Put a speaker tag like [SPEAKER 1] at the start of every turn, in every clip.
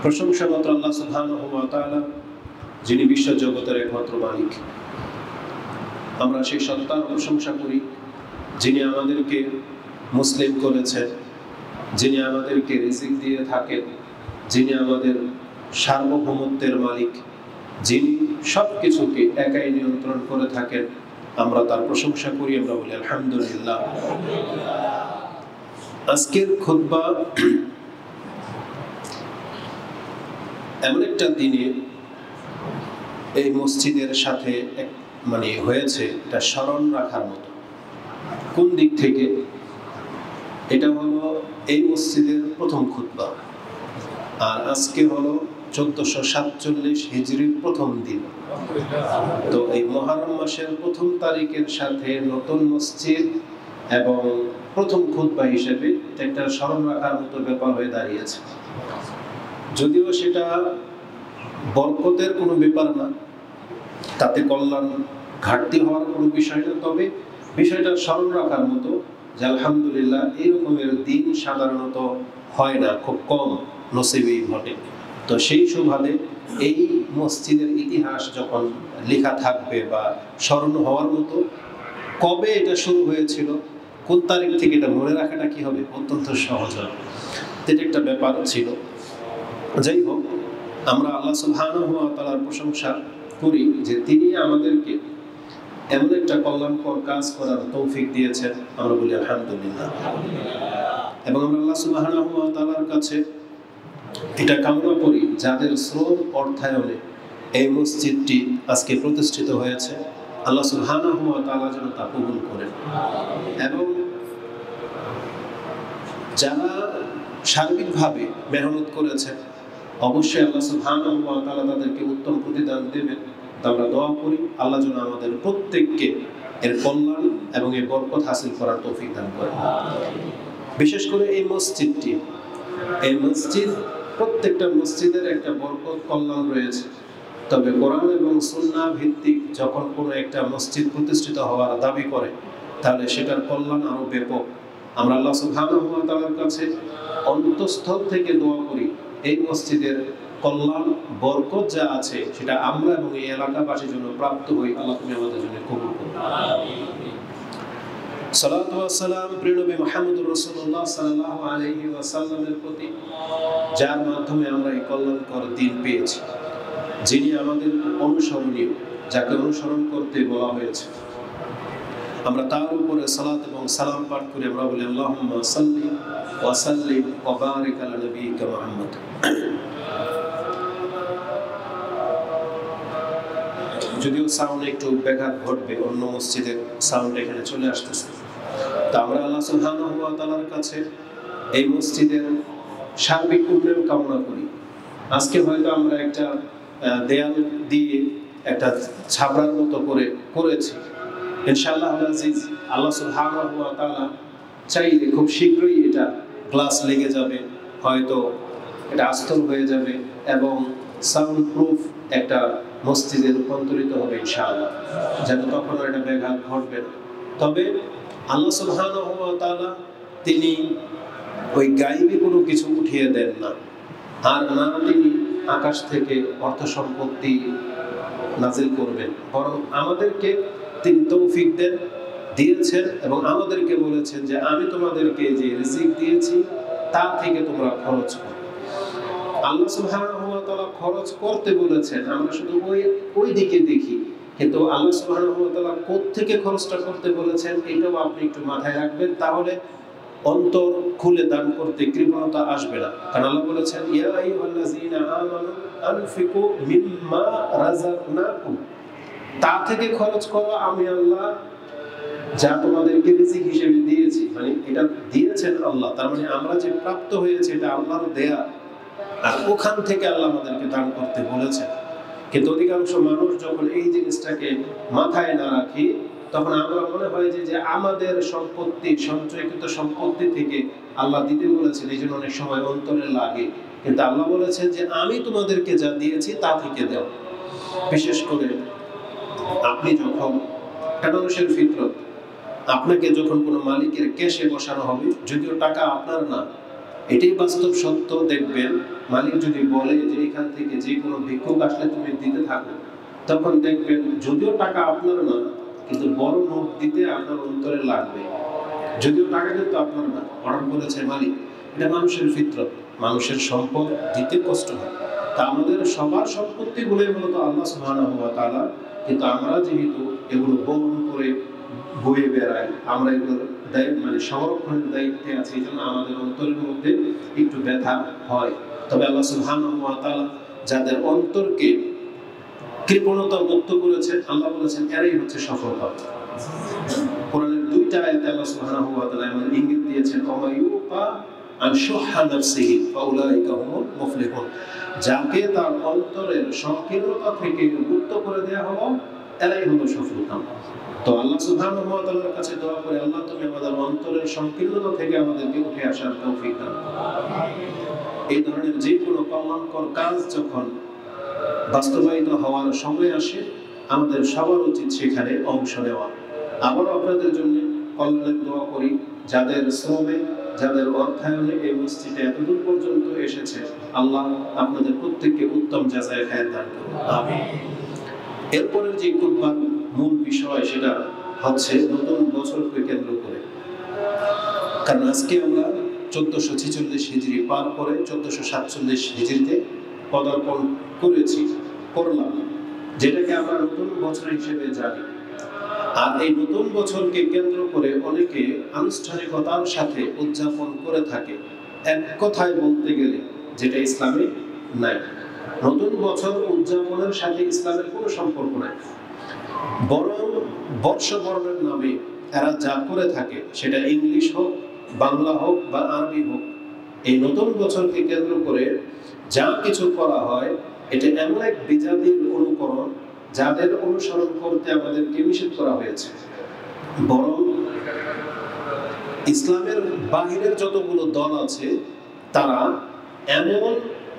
[SPEAKER 1] প্রশংসা মাত্র আল্লাহ সুবহানাহু ওয়া তাআলা, যিনি বিশ্ব জগতের একমাত্র মালিক। আমরা সেই সত্তার প্রশংসা করি যিনি আমাদেরকে মুসলিম করেছেন, যিনি আমাদেরকে রিজিক দিয়ে থাকেন, যিনি আমাদের সার্বভৌমত্বের মালিক, যিনি সব কিছুকে একাই নিয়ন্ত্রণ করে থাকেন। আমরা তার প্রশংসা করি, আমরা বলি আলহামদুলিল্লাহ। আজকের খুতবা এমন একটা দিনে এই মসজিদের সাথে হয়েছে, এটা স্মরণ রাখার মতো। কোন দিক থেকে? এটা হলো এই মসজিদের প্রথম খুতবা, আর আজকে হলো 1447 হিজরির প্রথম দিন। তো এই মুহররম মাসের প্রথম তারিখের সাথে নতুন মসজিদ এবং প্রথম খুতবা হিসেবে এটা একটা স্মরণ রাখার মতো ব্যাপার হয়ে দাঁড়িয়েছে। যদিও সেটা বরকতের কোনো ব্যাপার না, তাতে কল্যাণ ঘাটতি হওয়ার কোনো বিষয় না, তবে বিষয়টা স্মরণ রাখার মতো যে আলহামদুলিল্লাহ এরকমের দিন সাধারণত হয় না, খুব কম নসিবেই ঘটে। তো সেই সুবাদে এই মসজিদের ইতিহাস যখন লেখা থাকবে বা স্মরণ হওয়ার মতো, কবে এটা শুরু হয়েছিল, কোন তারিখ থেকে, এটা মনে রাখাটা কি হবে, অত্যন্ত সহজ হবে। এটা একটা ব্যাপার ছিল। যাই হোক, আমরা আল্লাহ সুবহানাহু ওয়া তাআলার প্রশংসা করি যে তিনি আমাদেরকে এমন একটা কল্যাণকর কাজ করার তৌফিক দিয়েছেন। আমরা বলি আলহামদুলিল্লাহ। এবং আমরা আল্লাহ সুবহানাহু ওয়া তাআলার কাছে এটা কামনা করি, যাদের শ্রম অর্থায়নে এই মসজিদটি আজকে প্রতিষ্ঠিত হয়েছে, আল্লাহ সুবহানাহু ওয়া তাআলা যেন তা কবুল করেন। এবং যারা সার্বিকভাবে মেহনত করেছে, অবশ্যই আল্লাহ সুবহানাহু ওয়া তাআলা তাদেরকে উত্তম প্রতিদান দেবেন। আমরা দোয়া করি আল্লাহ যেন আমাদের প্রত্যেককে এর কল্যাণ এবং এর বরকত হাসিল করার তৌফিক দান করেন। বিশেষ করে এই মসজিদটি, এই মসজিদ, প্রত্যেকটা মসজিদের একটা বরকত কল্যাণ রয়েছে। তবে কোরআন এবং সুন্নাহ ভিত্তিক যখন কোনো একটা মসজিদ প্রতিষ্ঠিত হওয়ার দাবি করে, তাহলে সেটার কল্যাণ আরো ব্যাপক। আমরা আল্লাহ সুবহানাহু ওয়া তাআলার কাছে অন্তঃস্থল থেকে দোয়া করি এই মসজিদের কল্যাণ বরকত যা আছে সেটা আমরা এবং এই এলাকাবাসীর জন্য প্রাপ্ত হই। আল্লাহ তুমি আমাদের জন্য কবুল করুন। সালাতু ওয়াস সালাম প্রিয় নবী মুহাম্মদুর রাসূলুল্লাহ সাল্লাল্লাহু আলাইহি ওয়াসাল্লামের প্রতি, যার মাধ্যমে আমরা এই কল্যাণকর দিন পেয়েছি, যিনি আমাদের অনুসরণীয়, যাকে অনুসরণ করতে বলা হয়েছে। আমরা তার উপরে সালাত এবং সালাম পাঠ করে আমরা বলি আল্লাহুম্মা সাল্লি ওয়া সাল্লিম ওয়া বারিক আলা নবিয়িকা মুহাম্মদ। যদিও সাউন্ড একটু ব্যাঘাত ঘটবে, অন্য মসজিদের সাউন্ড এখানে চলে আসতেছে। তা আমরা আল্লাহ সুবহানাহু ওয়া তাআলার কাছে এই মসজিদের সার্বিক উন্নয়ন কামনা করি। আজকে হয়তো আমরা একটা দেয়াল দিয়ে একটা ছাবড়ার মতো করেছি। ইনশাআল্লাহ আজিজ, আল্লাহ সুবহানাহু ওয়া তাআলা চাইলে খুব শীঘ্রই এটা গ্লাস লেগে যাবে, হয়তো এটা আস্তর হয়ে যাবে এবং সাউন্ড প্রুফ একটা মসজিদে রূপান্তরিত হবে ইনশাআল্লাহ, যেন তখন এটা ব্যাঘাত ঘটবে না। তবে আল্লাহ সুবহানাহু ওয়া তাআলা তিনি ওই গায়বী কোনো কিছু উঠিয়ে দেন না, আর না তিনি আকাশ থেকে অর্থ সম্পত্তি নাজিল করবেন, বরং আমাদেরকে তিনি তৌফিক দিয়েছেন এবং আমাদেরকে বলেছেন যে আমি তোমাদেরকে যে রিজিক দিয়েছি তা থেকে তোমরা খরচ করো। আল্লাহ সুবহানাহু ওয়া তাআলা খরচ করতে বলেছেন, আমরা শুধু ওই দিকে দেখি, কিন্তু আল্লাহ সুবহানাহু ওয়া তাআলা কোত্থেকে খরচটা করতে বলেছেন এটাও আপনি একটু মাথায় রাখবেন, তাহলে অন্তর খুলে দান করতে কৃপণতা আসবে না। কারণ আল্লাহ বলেছেন ইয়া আইয়ুহাল্লাযীনা আমানু আনফিকু মিম্মা রাযাকনাকুম, তা থেকে খরচ করো আমি আল্লাহ যা তোমাদেরকে রিজিক হিসেবে দিয়েছি। মানে এটা দিয়েছেন আল্লাহ, তার মানে আমরা যে প্রাপ্ত হয়েছে এটা আল্লাহর দেয়া, আর ওখান থেকে আল্লাহ আমাদেরকে দান করতে বলেছেন। কিন্তু অধিকাংশ মানুষ যখন এই জিনিসটাকে মাথায় না রাখি, তখন আমরা মনে হয় যে আমাদের সম্পত্তি, সঞ্চয়কৃত সম্পত্তি থেকে আল্লাহ দিতে বলেছেন, এই জন্য অনেক সময় অন্তরে লাগে। কিন্তু আল্লাহ বলেছেন যে আমি তোমাদেরকে যা দিয়েছি তা থেকে দাও। বিশেষ করে আপনি যখন, মানুষের ফিতরত, আপনাকে যখন কোনো মালিকের ক্যাশে বসানো হবে, যদিও টাকা আপনার না, এটাই বাস্তব সত্য। দেখবেন মালিক যদি বলে যে এখান থেকে যে কোনো ভিক্ষুক আসলে তুমি দিতে থাকো, তখন দেখবেন যদিও টাকা আপনার না, কিন্তু বড় নোট দিতে আপনার অন্তরে লাগবে, যদিও টাকা কিন্তু আপনার না, অর্ডার করেছে মালিক। এটা মানুষের ফিতরত, মানুষের সম্পদ দিতে কষ্ট হয়। তা আমাদের সবার সম্পত্তিগুলোই মূলত আল্লাহ সুবহানাহু ওয়া তাআলা, কিন্তু আমরা যেহেতু এগুলো বহন করে বয়ে বেড়াই, আমরা এগুলো মানে সংরক্ষণের দায়িত্বে আছি, এই জন্য আমাদের অন্তরের মধ্যে একটু ব্যথা হয়। তবে আল্লাহ সুবহানাহু ওয়া তাআলা যাদের অন্তরকে কৃপণতা মুক্ত করেছেন, আল্লাহ বলেছেন এরাই হচ্ছে সফল হবে। কোরআনের দুইটা আয়াতে আল্লাহ সুবহানাহু ওয়া তাআলা এমন ইঙ্গিত দিয়েছেন, ওয়ামাইয়ুকা আন শুহা নাফসিহি ফাউলাইকা হুমুল মুফলিহুন। যাকে তার অন্তরের সংকীর্ণতা থেকে মুক্ত করে দেয়া হলো, এরাই হলো সফলকাম। তো আল্লাহ সুবহানাহু ওয়া তাআলার কাছে দোয়া করে, আল্লাহ তুমি আমাদের অন্তরের সংকীর্ণতা থেকে আমাদেরকে উঠে আসার তৌফিক দান করো। এই ধরনের যে কোনো কল্যাণকর কাজ যখন বাস্তবায়িত হওয়ার সময় আসে, আমাদের সবার উচিত সেখানে অংশ নেওয়া। আবারও আপনাদের জন্য কল্যাণের দোয়া করি, যাদের শ্রমে, যাদের অর্থায়নে এই মসজিদে এতদূর পর্যন্ত এসেছে, আল্লাহ আপনাদের প্রত্যেককে উত্তম জাযায়ে খায়র দান করুন, আমিন। এরপরের যে খুতবার মূল বিষয় সেটা হচ্ছে নতুন বছরকে কেন্দ্র করে। কারণ আজকে আমরা 1446 হিজরি পার করে 1447 হিজরিতে পদার্পণ করলাম, যেটাকে আমরা নতুন বছর হিসেবে জানি। আর এই নতুন বছরকে কেন্দ্র করে অনেকে আনুষ্ঠানিকতার সাথে উদযাপন করে থাকে, এক কথায় বলতে গেলে যেটা ইসলামে নাই। নতুন বছর উদযাপনের সাথে ইসলামের কোনো সম্পর্ক নাই, বরং বর্ষবরণের নামে এরা যা করে থাকে, সেটা ইংলিশ হোক, বাংলা হোক বা আরবি হোক, এই নতুন বছরকে কেন্দ্র করে যা কিছু করা হয়, এটা এমন এক বিজাতির অনুকরণ যাদের অনুসরণ করতে আমাদেরকে নিষেধ করা হয়েছে। বরং ইসলামের বাহিরের যতগুলো দল আছে, তারা এমন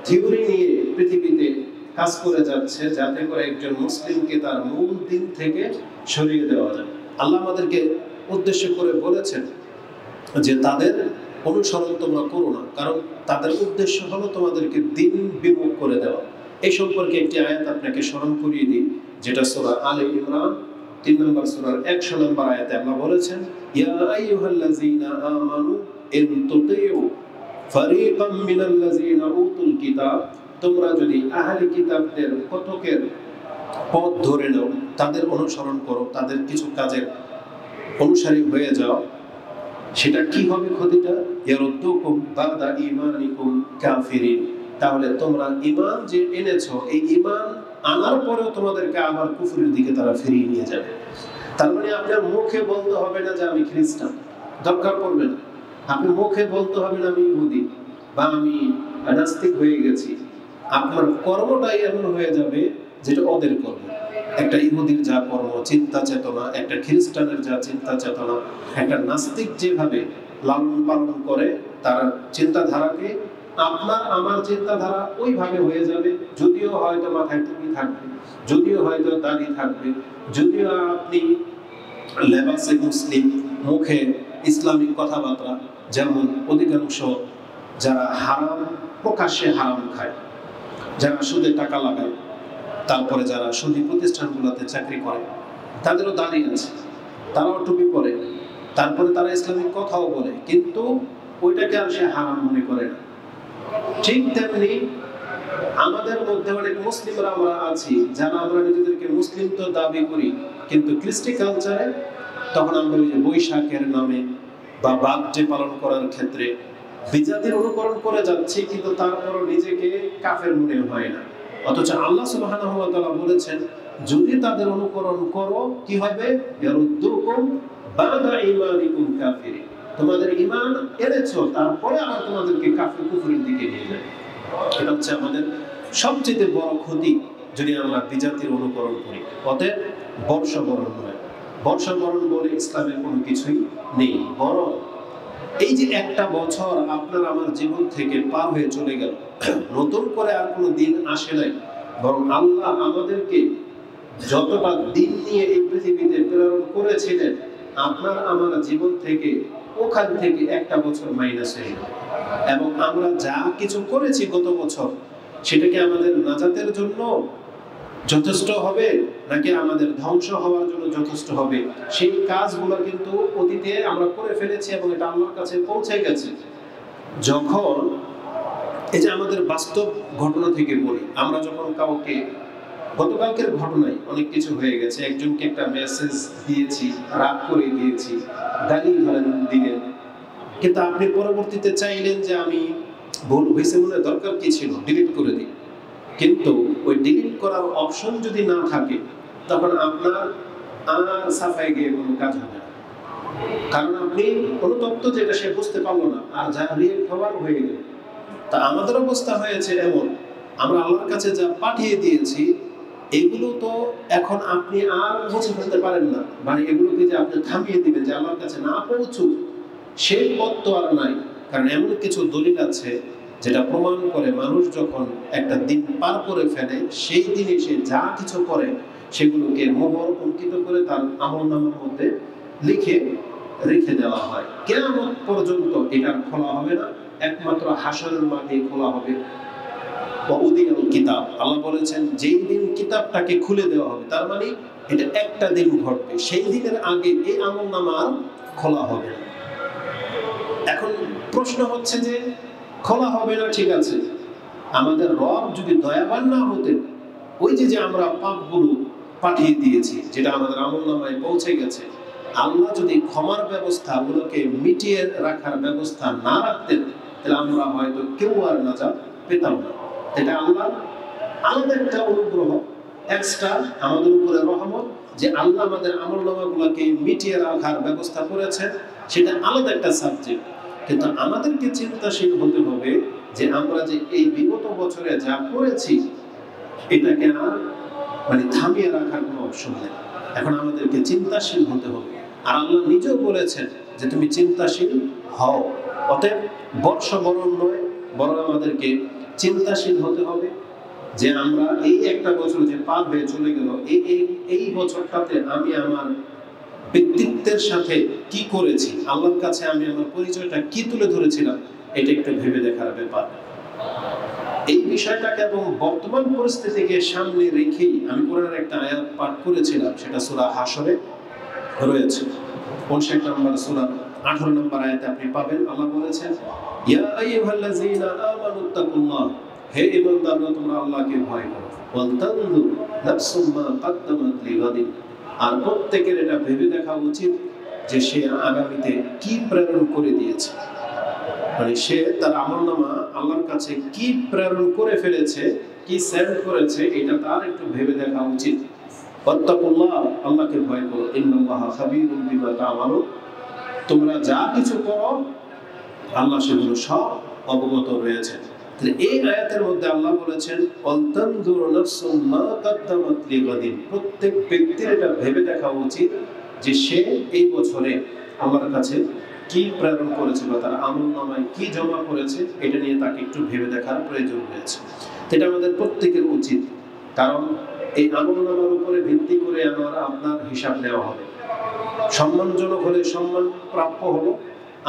[SPEAKER 1] থিওরি নিয়ে পৃথিবীতে কাজ করে যাচ্ছে যাতে করে একজন মুসলিমকে তার মূল দিন থেকে সরিয়ে দেওয়া যায়। আল্লাহ আমাদেরকে উদ্দেশ্য করে বলেছেন যে তাদের অনুসরণ তোমরা করো না, কারণ তাদের উদ্দেশ্য হলো তোমাদেরকে দিন বিমুখ করে দেওয়া। এই সম্পর্কে একটি আয়াত আপনাকে স্মরণ করিয়ে দিই, যেটা সূরা আলে ইমরান 3 নম্বর সূরার 100 নম্বর আয়াতে আল্লাহ বলেছেন, ইয়া আইয়ুহাল্লাযীনা আমানু ইন তুতিউ ফারীকাম মিনাল্লাযীনা উতুল কিতাব, তোমরা যদি আহলে কিতাবদের কতকের পথ ধরে নাও, তাদের অনুসরণ করো, তাদের কিছু কাজের অনুসারী হয়ে যাও, সেটা কি হবে ক্ষতিটা? ইয়ারুদ্দুকুম বাদা ঈমানিকুম কাফিরিন, তাহলে তোমরা ঈমান যে এনেছো, এই ঈমান আনার পরেও তোমাদেরকে আবার কুফরের দিকে তারা ফিরিয়ে নিয়ে যাবে। তার মানে আপনার মুখে বলতে হবে না যে আমি খ্রিস্টান, দরকার পড়বে না। আপনি মুখে বলতে হবে না আমি ইহুদি বা আমি নাস্তিক হয়ে গেছি। আপনার কর্মটাই এমন হয়ে যাবে যেটা ওদের কর্ম। একটা ইহুদির যা কর্ম, চিন্তা চেতনা, একটা খ্রিস্টানের যা চিন্তা চেতনা, একটা নাস্তিক যেভাবে লালন পালন করে তার চিন্তাধারাকে, আপনার আমার চিন্তাধারা ওইভাবে হয়ে যাবে। যদিও হয়তো মাথায় টুপি থাকবে, যদিও হয়তো দাড়ি থাকবে, যদিও আপনি লেবাসে মুসলিম, মুখে ইসলামিক কথাবার্তা, যেমন অধিকাংশ যারা হারাম, প্রকাশ্যে হারাম খায়, যারা সুদে টাকা লাগায়, তারপরে যারা সুদী প্রতিষ্ঠানগুলোতে চাকরি করে, তাদেরও দাড়ি আছে, তারাও টুপি পরে, তারপরে তারা ইসলামিক কথাও বলে, কিন্তু ওইটাকে আর সে হারাম মনে করে না। ঠিক তেমনি আমাদের মধ্যে অনেক মুসলিমরা আমরা আছি, যারা আমরা নিজেদেরকে মুসলিম তো দাবি করি, কিন্তু কৃষ্টি কালচারে তখন আমরা ওই যে বৈশাখের নামে বা বার্থডে পালন করার ক্ষেত্রে বিজাতির অনুকরণ করে যাচ্ছি, কিন্তু তারপরও নিজেকে কাফের মনে হয় না। অথচ আল্লাহ সুবহানাহু ওয়া তাআলা বলেছেন, যদি তাদের অনুকরণ করো কি হবে? ইয়ারুদ্দুকুম বাদা ঈমানিকুম কাফিরিন, তোমাদের ঈমান এনেছো তারপরে আবার তোমাদেরকে কাফির কুফরের দিকে নিয়ে যাবে। এটা হচ্ছে আমাদের সবচেয়ে বড় ক্ষতি, যদি আমরা বিজাতির অনুকরণ করি। অতএব বর্ষবরণ নয়, বর্ষবরণ বলে ইসলামের কোনো কিছুই নেই। বরং এই যে একটা বছর আপনার আমার জীবন থেকে পার হয়ে চলে গেল, নতুন করে আর কোনো দিন আসে নাই, বরং আল্লাহ আমাদেরকে যতটা দিন নিয়ে এই পৃথিবীতে প্রেরণ করেছিলেন, আপনার আমার জীবন থেকে ওখান থেকে একটা বছর মাইনাস হয়ে গেল। এবং আমরা যা কিছু করেছি গত বছর সেটা কি আমাদের নাজাতের জন্য যথেষ্ট হবে নাকি আমাদের ধ্বংস হওয়ার জন্য যথেষ্ট হবে? সেই কাজগুলো কিন্তু অতীতে আমরা করে ফেলেছি এবং এটা আল্লাহর কাছে পৌঁছে গেছে। যখন এই যে আমাদের বাস্তব ঘটনা থেকে বলি, আমরা যখন কাউকে, গতকালকের ঘটনায় অনেক কিছু হয়ে গেছে, একজনকে একটা মেসেজ দিয়েছি, রাগ করে দিয়েছি, গালি দিলেন, কিন্তু আপনি পরবর্তীতে চাইলেন যে আমি ভুল হয়েছে বলে দরকার কি ছিল, ডিলিট করে দিই। কিন্তু ওই ডিলিট করার অপশন যদি না থাকে তখন আপনার আর সাফাই গিয়ে কোনো কাজ হবে না, কারণ আপনি অনুতপ্ত যেটা সে বুঝতে পারলো না, আর যা রিয়েক্ট হওয়ার হয়ে গেল। তা আমাদের অবস্থা হয়েছে এমন, আমরা আল্লাহর কাছে যা পাঠিয়ে দিয়েছি এগুলো তো এখন আপনি আর মুছে ফেলতে পারেন না, মানে এগুলোকে যে আপনি থামিয়ে দিবেন যে আল্লাহর কাছে না পৌঁছুক, সেই পথ তো আর নাই। কারণ এমন কিছু দলিল আছে যেটা প্রমাণ করে মানুষ যখন একটা দিন পার করে ফেলে, সেই দিনে সে যা কিছু করে সেগুলোকে মোহর অঙ্কিত করে তার আমলনামার মধ্যে লিখে রেখে দেওয়া হয়। কিয়ামত পর্যন্ত এটা খোলা হবে না, একমাত্র হাসরের মাঠে খোলা হবে। কিতাব, আল্লাহ বলেছেন যেই দিন কিতাবটাকে খুলে দেওয়া হবে, তার মানে এটা একটা দিন ঘটবে, সেই দিনের আগে এই আমলনামা খোলা হবে না। এখন প্রশ্ন হচ্ছে যে খোলা হবে না, ঠিক আছে, আমাদের রব যদি দয়াবান না হতেন, ওই যে আমরা পাপগুলো পাঠিয়ে দিয়েছি যেটা আমাদের আমলনামায় পৌঁছে গেছে, আল্লাহ যদি ক্ষমার ব্যবস্থা গুলোকে মিটিয়ে রাখার ব্যবস্থা না রাখতেন, তাহলে আমরা হয়তো কেউ আর নাজাত পেতাম না। এটা আল্লাহ আলাদা একটা অনুগ্রহ, এক্সট্রা আমাদের উপরে রহমত, যে আল্লাহ আমাদের আমলনামাগুলোকে মিটিয়ে রাখার ব্যবস্থা করেছেন, সেটা আলাদা একটা সাবজেক্ট। কিন্তু আমাদেরকে চিন্তাশীল হতে হবে যে আমরা যে এই বিগত বছরে যা করেছি এটাকে আর মানে থামিয়ে রাখার কোনো অপশন নেই। এখন আমাদেরকে চিন্তাশীল হতে হবে, আর আল্লাহ নিজেও বলেছেন যে তুমি চিন্তাশীল হও। অতএব বর্ষবরণ নয়, বরং আমাদেরকে চিন্তাশীল হতে হবে যে আমরা এই একটা বছর যে পার হয়ে চলে গেল, এই বছরটাতে আমি আমার ব্যক্তিত্বের সাথে কি করেছি, আল্লাহর কাছে আমি আমার পরিচয়টা কি তুলে ধরেছিলাম, এটা একটু ভেবে দেখার ব্যাপার। এই বিষয়টাকে এবং বর্তমান পরিস্থিতিকে সামনে রেখেই আমি কোরআনের একটা আয়াত পাঠ করেছিলাম, সেটা সূরা হাশরে রয়েছে ৫৫ নম্বর সূরা ১৮ নম্বর আয়াতে আপনি পাবেন। আল্লাহ বলেছেন, ইয়া আইয়ুহাল্লাযীনা আমানুত্তাকুল্লাহ, হে ঈমানদাররা তোমরা আল্লাহকে ভয় করো, ওয়াল তানজুর নাফসুম মা কদ্দামাত লিগাদিন, আর প্রত্যেকের এটা ভেবে দেখা উচিত যে সে আগামীতে কি প্রেরণ করে দিয়েছে, মানে সে তার আমলনামা আল্লাহর কাছে কি প্রেরণ করে ফেলেছে, কি সেন্ড করেছে, এটা তার একটু ভেবে দেখা উচিত। ওয়াত্তাকুল্লাহ, আল্লাহকে ভয় করো, ইন্নাল্লাহা খাবীরুম বিমা তা'মালুন, তোমরা যা কিছু করো আল্লাহ সেগুলো সব অবগত রয়েছে। এই আয়াতের মধ্যে আল্লাহ বলেছেন, ওয়ালতানজুর নাফসুম মা কদ্দামাত লিগাদিন, প্রত্যেক ব্যক্তির এটা ভেবে দেখা উচিত যে সে এই বছরে আল্লাহর কাছে কি প্রেরণ করেছে বা তার আমলনামায় কি জমা করেছে, এটা নিয়ে তাকে একটু ভেবে দেখার প্রয়োজন রয়েছে। এটা আমাদের প্রত্যেকের উচিত, কারণ এই আমলনামার উপরে ভিত্তি করে আমার আপনার হিসাব নেওয়া হবে। সম্মানজনক হলে সম্মান প্রাপ্য হলো,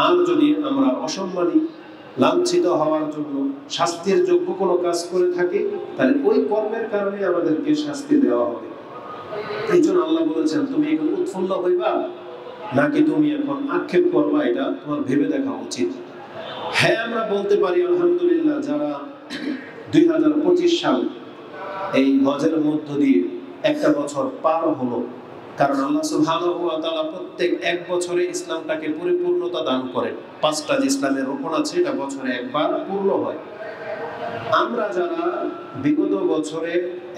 [SPEAKER 1] আর যদি আমরা অসম্মানী, লাঞ্ছিত হওয়ার জন্য শাস্তির যোগ্য কোনো কাজ করে থাকি, তাহলে ওই কর্মের কারণে আমাদেরকে শাস্তি দেওয়া হবে। এই জন্য আল্লাহ বলেছেন, তুমি এখন উৎফুল্ল হইবা নাকি তুমি এখন আক্ষেপ করবা, এটা তোমার ভেবে দেখা উচিত। হ্যাঁ, আমরা বলতে পারি আলহামদুলিল্লাহ, যারা 2025 সাল এই হজের মধ্য দিয়ে একটা বছর পার হলো, কারণ আল্লাহ সুবহানাহু ওয়া তাআলা প্রত্যেক এক বছরে ইসলামটাকে পরিপূর্ণতা দান করেন। 5টা যে ইসলামের রোকন আছে এটা বছরে একবার পূর্ণ হয়। আমরা যারা বিগত বছরে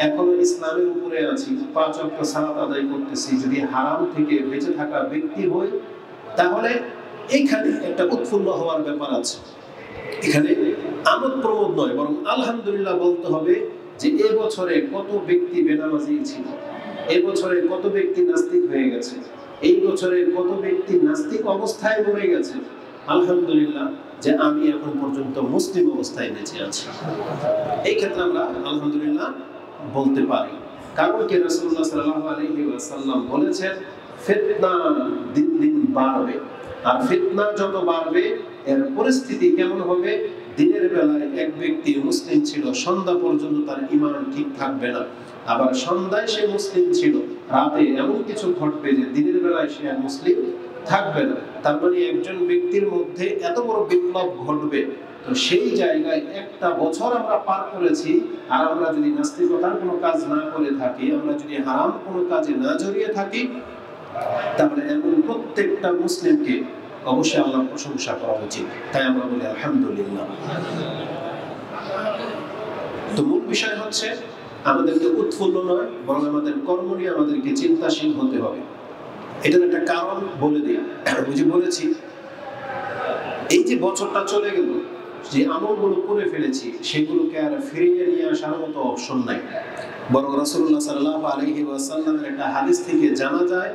[SPEAKER 1] এখনো ইসলামের উপরে আছি, 5 ওয়াক্ত সালাত আদায় করতেছি, যদি হারাম থেকে বেঁচে থাকা ব্যক্তি হই, তাহলে এখানে একটা উৎফুল্ল হওয়ার ব্যাপার আছে। এখানে আমোদ প্রমোদ নয়, বরং আলহামদুলিল্লাহ বলতে হবে যে এ বছরে কত ব্যক্তি বেনামাজি ছিল, এই বছরে কত ব্যক্তি নাস্তিক হয়ে গেছে, এই বছরে কত ব্যক্তি নাস্তিক অবস্থায় মরে গেছে। আলহামদুলিল্লাহ যে আমি এখন পর্যন্ত মুসলিম অবস্থায় বেঁচে আছি। এই ক্ষেত্রে আমরা আলহামদুলিল্লাহ বলতে পারি, কারণ কি রাসূলুল্লাহ সাল্লাল্লাহু আলাইহি ওয়াসাল্লাম বলেছেন, ফিতনা দিন দিন বাড়বে, আর ফিতনা যত বাড়বে এর পরিস্থিতি কেমন হবে? দিনের বেলায় এক ব্যক্তি মুসলিম ছিল, সন্ধ্যা পর্যন্ত তার ঈমান ঠিক থাকবে না। আবার সন্ধ্যায় সে মুসলিম ছিল, রাতে এমন কিছু ঘটবে যে দিনের বেলায় সে আর মুসলিম থাকবে না। তার মানে একজন ব্যক্তির মধ্যে এত বড় বিপ্লব ঘটবে। তো সেই জায়গায় একটা বছর আমরা পার করেছি, আর আমরা যদি নাস্তিকতার কোনো কাজ না করে থাকি, আমরা যদি হারাম কোনো কাজে না জড়িয়ে থাকি, তাহলে এমন প্রত্যেকটা মুসলিমকে অবশ্যই আল্লাহর প্রশংসা করা উচিত। তাই আমরা বলি আলহামদুলিল্লাহ। তো মূল বিষয় হচ্ছে আমাদেরকে উৎফুল্ল নয়, বরং আমাদের কর্ম নিয়ে আমাদেরকে চিন্তাশীল হতে হবে। এটার একটা কারণ বলে দিই। বুঝে বলেছি, এই যে বছরটা চলে গেল, যে আমলগুলো করে ফেলেছি সেগুলোকে আর ফিরিয়ে নিয়ে আসার মতো অপশন নাই। বরং রাসূলুল্লাহ সাল্লাল্লাহু আলাইহি ওয়াসাল্লামের একটা হাদিস থেকে জানা যায়,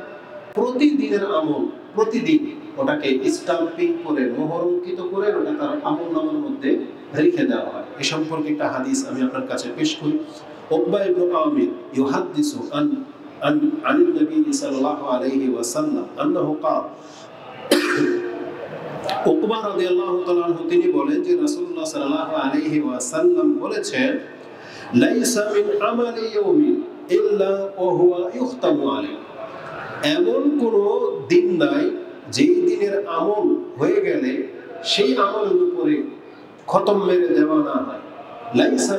[SPEAKER 1] প্রতিদিনের আমল প্রতিদিন ওটাকে স্টাম্পিং করে, মোহর অঙ্কিত করে ওটা তার আমল নামার মধ্যে রেখে দেওয়া হয়। এ সম্পর্কে একটা হাদিস আমি আপনার কাছে পেশ করি। উকবা ইবনে আমির ইউহাদ্দিসু আনিন নবী সাল্লাল্লাহু আলাইহি ওয়াসাল্লাম আন্নাহু ক্বাল, উকবা রাদিয়াল্লাহু তাআলা আনহু তিনি বলেন যে রাসূলুল্লাহ সাল্লাল্লাহু আলাইহি ওয়াসাল্লাম বলেছেন, লাইসা মিন আমালি ইয়াউমিন ইল্লা ওয়া হুয়া ইখতামু আলাইহি, এমন কোন দিন নাই যেই দিনের আমল হয়ে গেলে সেই আমলের উপরে খতম মেরে দেওয়া না হয়। লাইসা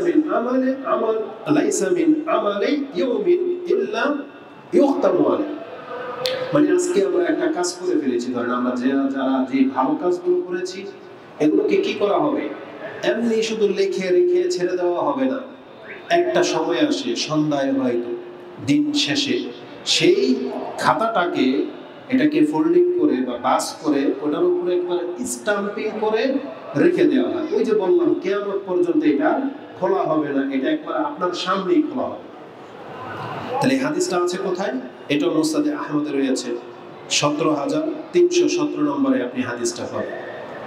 [SPEAKER 1] মিন আমালি ইয়াউমিন ইল্লা ইখতামু আলাইহি, মানে আজকে আমরা একটা কাজ করে ফেলেছি, ধরেন আমরা যারা যে ভালো কাজগুলো করেছি এগুলোকে কি করা হবে? এমনি শুধু লিখে রেখে ছেড়ে দেওয়া হবে না। একটা সময় আসে সন্ধ্যায় হয়তো দিন শেষে সেই খাতাটাকে এটাকে ফোল্ডিং করে বা বাস করে ওটার উপরে একবার স্টাম্পিং করে রেখে দেওয়া হয়। ওই যে বললাম কিয়ামত পর্যন্ত এটা খোলা হবে না, এটা একবার আপনার সামনেই খোলা হবে। তাহলে হাদিসটা আছে কোথায়? এটা মুসনাদে আহমদে রয়েছে, 17317 নম্বরে আপনি হাদিসটা পাবেন।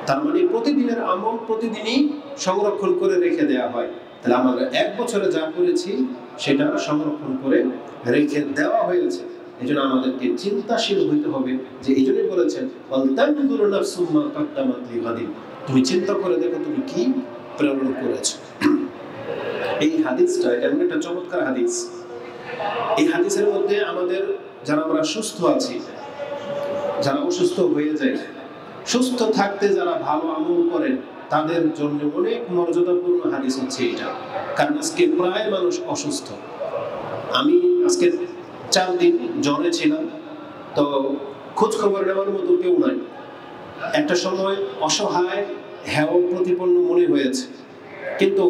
[SPEAKER 1] তার মানে প্রতিদিনের আমল প্রতিদিনই সংরক্ষণ করে রেখে দেওয়া হয়। তাহলে আমরা এক বছরে যা করেছি সেটা সংরক্ষণ করে রেখে দেওয়া হয়েছে। এই জন্য আমাদেরকে চিন্তাশীল হইতে হবে, যে এই জন্যই বলেছেন তুমি চিন্তা করে দেখো তুমি কি প্রেরণ করেছ। এই হাদিসটা এটা একটা চমৎকার হাদিস। এই হাদিসের মধ্যে আমাদের যারা আমরা সুস্থ আছি, যারা অসুস্থ হয়ে যায়, সুস্থ থাকতে যারা ভালো আমল করেন তাদের জন্য অনেক মর্যাদাপূর্ণ হাদিস হচ্ছে এটা। কারণ আজকে প্রায় মানুষ অসুস্থ। আমি আজকে 4 দিন জ্বরে ছিলাম, তো খোঁজ খবর নেওয়ার মতো কেউ নাই। একটা সময় অসহায় হেয় প্রতিপন্ন মনে হয়েছে, কিন্তু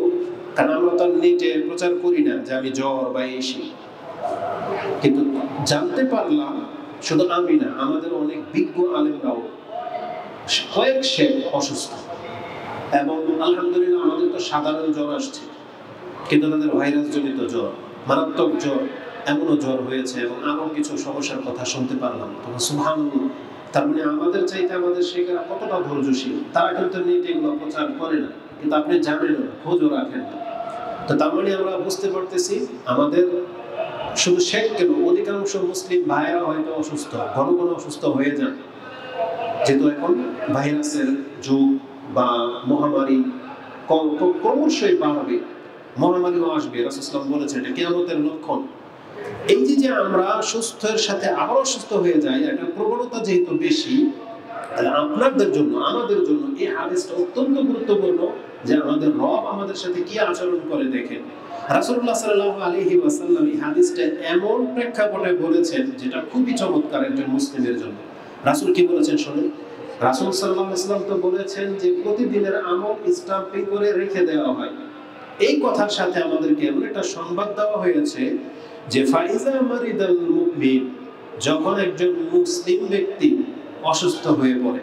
[SPEAKER 1] কারণ আমরা তো নেটে প্রচার করি না যে আমি জ্বর বা এসি, কিন্তু জানতে পারলাম শুধু আমি না, আমাদের অনেক বিজ্ঞ আলেমরাও কয়েক সে অসুস্থ। এবং আলহামদুলিল্লাহ আমাদের তো সাধারণ জ্বর আসছে, কিন্তু তাদের ভাইরাস জনিত জ্বর, মারাত্মক জ্বর, এমনও জ্বর হয়েছে এবং আরো কিছু সমস্যার কথা শুনতে পারলাম। তখন সুবহানাল্লাহ, তার মানে আমাদের চাইতে আমাদের শেখেরা কতটা ধৈর্যশীল। তারা কিন্তু নেটে এগুলো প্রচার করে না, কিন্তু আপনি জানেন না, খোঁজও রাখেন না। তো তার মানে আমরা বুঝতে পারতেছি আমাদের শুধু শেখ কেন, অধিকাংশ মুসলিম ভাইয়েরা হয়তো অসুস্থ, ঘন ঘন অসুস্থ হয়ে যান। যেহেতু এখন ভাইরাসের যুগ বা মহামারী ক্রমশই বাড়বে, মহামারীও আসবে। রাসূলুল্লাহ বলেছেন এটা কিয়ামতের লক্ষণ। এই যে আমরা সুস্থের সাথে আবার অসুস্থ হয়ে যাই, একটা প্রবণতা যেহেতু বেশি, তাহলে আপনাদের জন্য আমাদের জন্য এই হাদিসটা অত্যন্ত গুরুত্বপূর্ণ, যে আমাদের রব আমাদের সাথে কি আচরণ করে দেখেন। রাসূলুল্লাহ সাল্লাল্লাহু আলাইহি ওয়াসাল্লাম এই হাদিসটা এমন প্রেক্ষাপটে বলেছেন যেটা খুবই চমৎকার একজন মুসলিমের জন্য। রাসূল কি বলেছেন শুনুন। রাসূল সাল্লাল্লাহু আলাইহি ওয়াসাল্লাম তো বলেছেন যে প্রতিদিনের আমল স্টাম্পিং করে রেখে দেওয়া হয়। এই কথার সাথে আমাদেরকে এমন একটা সংবাদ দেওয়া হয়েছে যে ফাইজা মারিদাল মুমিন, যখন একজন মুসলিম ব্যক্তি অসুস্থ হয়ে পড়ে,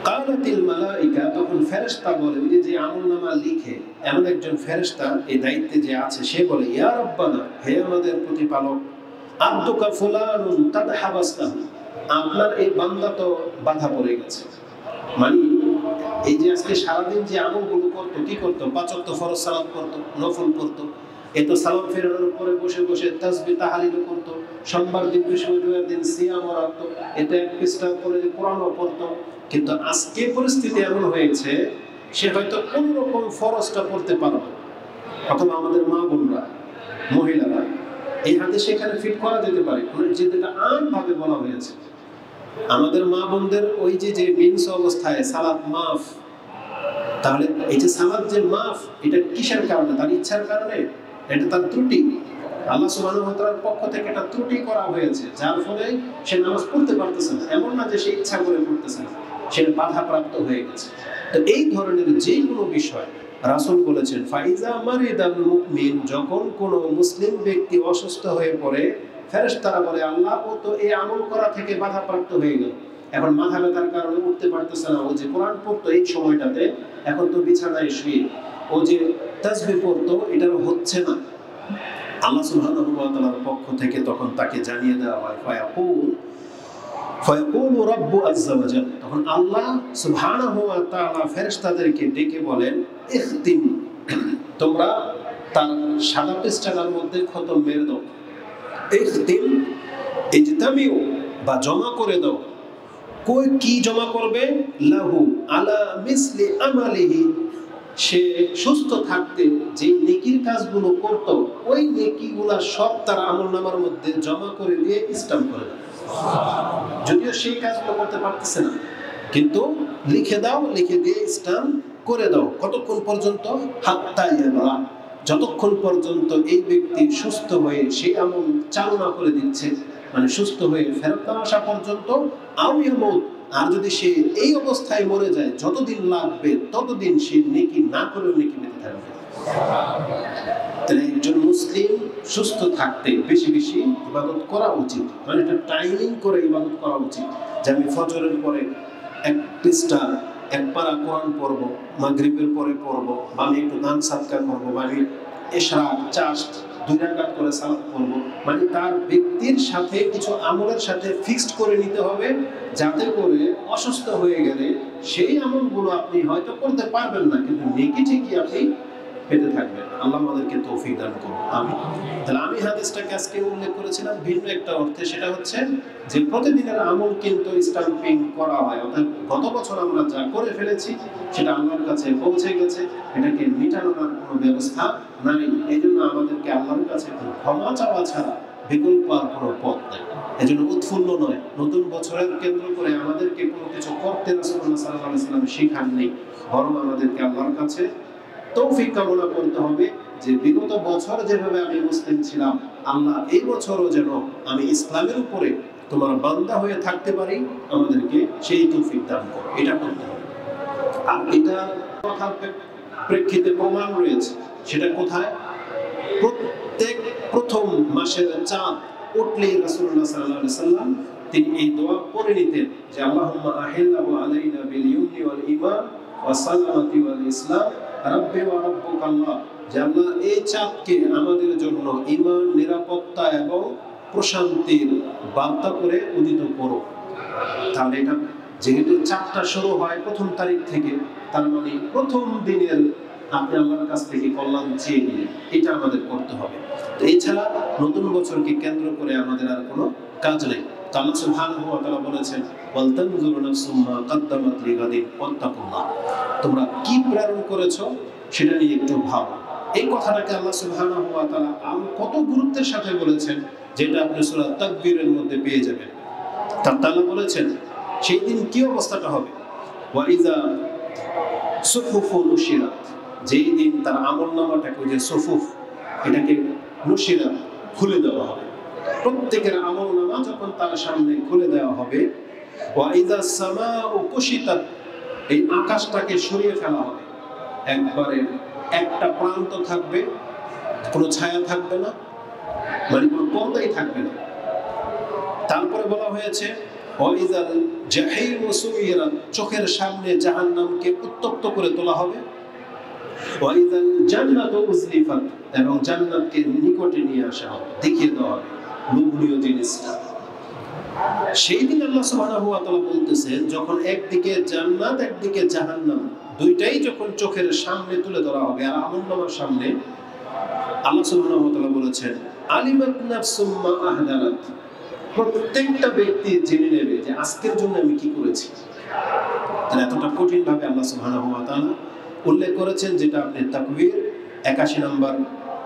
[SPEAKER 1] কালাতিল মালাইকা, তখন ফেরেশতা বলে, যে আমলনামা লিখে এমন একজন ফেরেশতা এই দায়িত্বে যে আছে, সে বলে ইয়া রাব্বানা, হে আমাদের প্রতিপালক, আব্দুকা ফুলানুন তাদহাবাসতাহু, আপনার এই বান্দা তো বাধা পড়ে গেছে। মানে এই যে আজকে সারাদিন যে আমলগুলো করতো, কি করতো? 5 ওয়াক্ত ফরজ সালাত করতো, নফল করতো, এতো সালাম ফেরানোর পরে বসে বসে তাসবিহ তাহলিল করতো, সোমবার দিন বৃহস্পতিবার দিন সিয়াম রাখতো, এটা এক পৃষ্ঠা করে কোরআনও পড়তো, কিন্তু আজকে পরিস্থিতি এমন হয়েছে সে হয়তো কোনো রকম ফরজটা পড়তে পারবে, অথবা আমাদের মা বোনরা, মহিলারা এই হাতে সেখানে ফিট করা যেতে পারে, যেটা আমভাবে বলা হয়েছে। আমাদের মা বোনদের ওই যে মিন্স অবস্থায় সালাত মাফ, তাহলে এই যে সালাত যে মাফ, এটা কিসের কারণে? তার ইচ্ছার কারণে? এটা তার ত্রুটি। আল্লাহ সুবহানাহু ওয়া তাআলার পক্ষ থেকে একটা ত্রুটি করা হয়েছে, যার ফলে সে নামাজ পড়তে পারতেছে না। এমন না যে সে ইচ্ছা করে পড়তেছে না, সে বাধাপ্রাপ্ত হয়ে গেছে। তো এই ধরনের যে কোনো বিষয় রাসূল বলেছেন, ফাইজা মারিদাল মুমিন, যখন কোনো মুসলিম ব্যক্তি অসুস্থ হয়ে পড়ে, ফেরেশতারা বলে আল্লাহ ও তো এই আমল করা থেকে বাধাপ্রাপ্ত হয়ে গেল, এখন মাথা ব্যথার কারণে উঠতে পারতেছে না, ও যে কোরআন পড়তো এই সময়টাতে, এখন তো বিছানায় শুয়ে ও যে তাসবিহ পড়তো, এটার হচ্ছে না। আল্লাহ সুবহানাহু ওয়া তাআলার পক্ষ থেকে তখন তাকে জানিয়ে দেওয়া হয়, ফায়াকুলু রাব্বু আযজা ওয়া জাল, তখন আল্লাহ সুবহানাহু ওয়া তাআলা ফেরেশতাদেরকে ডেকে বলেন, ইখতিম, তোমরা তার সাদা পৃষ্ঠার মধ্যে খতম মেরে দাও। ইখতিম, ইজতামিউ, বা জমা করে দাও। কই কি জমা করবে? লাহু আলা মিসলি আমালিহি, সে সুস্থ থাকতে যে নেকির কাজগুলো করত, ওই নেকিগুলা সব তার আমলনামার মধ্যে জমা করে দিয়ে স্ট্যাম্প করে দাও। যদিও সেই কাজগুলো করতে পারতেছে না, কিন্তু লিখে দাও, লিখে দিয়ে স্ট্যাম্প করে দাও। কতক্ষণ পর্যন্ত? হাত্তা ইয়ারা, যতক্ষণ পর্যন্ত এই ব্যক্তি সুস্থ হয়ে সেই আমল চালনা করে দিচ্ছে, মানে সুস্থ হয়ে ফেরত না আসা পর্যন্ত। আও ইয়ামুত, আর যদি সে এই অবস্থায় মরে যায়, যতদিন লাগবে ততদিন সে নেকি না করেও নেকি পেতে থাকবে। তাহলে একজন মুসলিম সুস্থ থাকতে বেশি বেশি ইবাদত করা উচিত, মানে একটা টাইমিং করে ইবাদত করা উচিত। যে আমি ফজরের পরে এক পৃষ্ঠা এক পারা কোরআন পড়বো, মাগরিবের পরে পড়বো, বা আমি একটু দান সাদকা করবো, বা আমি এশরা চাষ 2 রাকাত করে সালাত পড়বো। মানে তার ব্যক্তির সাথে কিছু আমলের সাথে ফিক্সড করে নিতে হবে, যাতে করে অসুস্থ হয়ে গেলে সেই আমলগুলো আপনি হয়তো করতে পারবেন না, কিন্তু নেকি ঠিকই আপনি পেতে থাকবেন। আল্লাহ আমাদেরকে তৌফিক দান করুন, আমিন। তাহলে আমি হাদিসটাকে আজকে উল্লেখ করেছিলাম ভিন্ন একটা অর্থে, সেটা হচ্ছে যে প্রতিদিনের আমল কিন্তু স্ট্যাম্পিং করা হয়, অর্থাৎ গত বছর আমরা যা করে ফেলেছি সেটা আল্লাহর কাছে পৌঁছে গেছে, এটাকে মিটানোর কোনো ব্যবস্থা নাই। এই জন্য আমাদেরকে আল্লাহর কাছে ক্ষমা চাওয়া ছাড়া বিকল্প আর কোনো পথ নেই। এই জন্য উৎফুল্ল নয়, নতুন বছরের কেন্দ্র করে আমাদেরকে কোনো কিছু করতে রাসূলুল্লাহ সাল্লাল্লাহু আলাইহি ওয়াসাল্লাম শেখান নেই, বরং আমাদেরকে আল্লাহর কাছে তৌফিক কামনা করতে হবে যে বিগত বছর যেভাবে আমি মুসলিম ছিলাম, আল্লাহ এই বছরও যেন আমি ইসলামের উপরে তোমার বান্দা হয়ে থাকতে পারি, আমাদেরকে সেই তৌফিক দান করো। এটা করতে হবে। আর এটা কথার প্রেক্ষিতে প্রমাণ রয়েছে, সেটা কোথায়? প্রত্যেক প্রথম মাসের চাঁদ উঠলেই রাসূলুল্লাহ সাল্লাল্লাহু আলাইহি ওয়াসাল্লাম তিনি এই দোয়া পড়ে নিতেন যে আল্লাহুম্মা আহিল্লাহু আলাইনা বিল ইউমনি ওয়াল ঈমান ওয়া সালামাতি ওয়াল ইসলাম রাব্বি ওয়া রাব্বুকাল্লাহ, যে আল্লাহ এই চাঁদকে আমাদের জন্য ঈমান, নিরাপত্তা এবং প্রশান্তির বার্তা করে উদিত করো। তাহলে এটা যেহেতু চাঁদটা শুরু হয় প্রথম তারিখ থেকে, তার মানে প্রথম দিনের আপনি আল্লাহর কাছ থেকে কল্যাণ চেয়ে নিলেন, এটা আমাদের করতে হবে। তো এছাড়া নতুন বছরকে কেন্দ্র করে আমাদের আর কোনো কাজ নেই। আল্লাহ সুবহানাহু ওয়া তাআলা বলেছেন, ওয়ালতানজুরু নাফসুম মা কাদ্দামাত লিগাদিন ওয়াত্তাকুল্লাহ, তোমরা কি প্রেরণ করেছো সেটা নিয়ে একটু ভাবো। এই কথাটাকে আল্লাহ সুবহানাহু ওয়া তাআলা কত গুরুত্বের সাথে বলেছেন, যেটা আপনি সূরা তাকবীরের মধ্যে পেয়ে যাবেন। তাআলা বলেছেন সেই দিন কি অবস্থাটা হবে, ওয়া ইযা সুহুফু নুশিরাত, যেই দিন তার আমলনামাটাকে, ওই যে সুহুফ, এটাকে নুশিরাত, খুলে দেওয়া হবে। প্রত্যেকের আমলনামা যখন তার সামনে খুলে দেওয়া হবে, ওয়া ইযা সামাউ কুশিতাত, এই আকাশটাকে সরিয়ে ফেলা হবে, একবারে একটা প্রান্ত থাকবে, কোনো ছায়া থাকবে না, মানে কোনো পর্দাই থাকবে না। তারপরে বলা হয়েছে ওয়া ইযাল জাহিমু সুইরাত, চোখের সামনে জাহান্নামকে উত্তপ্ত করে তোলা হবে। ওয়া ইযাল জান্নাতু উজলিফাত, এবং জান্নাতকে নিকটে নিয়ে আসা হবে, দেখিয়ে দেওয়া হবে লোভনীয় জিনিসটা। সেই দিন আল্লাহ সুবহানাহু ওয়া তাআলা বলতেছেন, যখন একদিকে জান্নাত একদিকে জাহান্নাম, দুইটাই যখন চোখের সামনে তুলে ধরা হবে আর আমলনামার সামনে, আল্লাহ সুবহানাহু ওয়া তাআলা বলেছেন, আলিমাত নাফসুম মা আহদারাত, প্রত্যেকটা ব্যক্তি জেনে নেবে যে আজকের জন্য আমি কি করেছি। তাহলে এতটা কঠিন ভাবে আল্লাহ সুবহানাহু ওয়া তাআলা উল্লেখ করেছেন, যেটা আপনি তাকবীর 81 নম্বর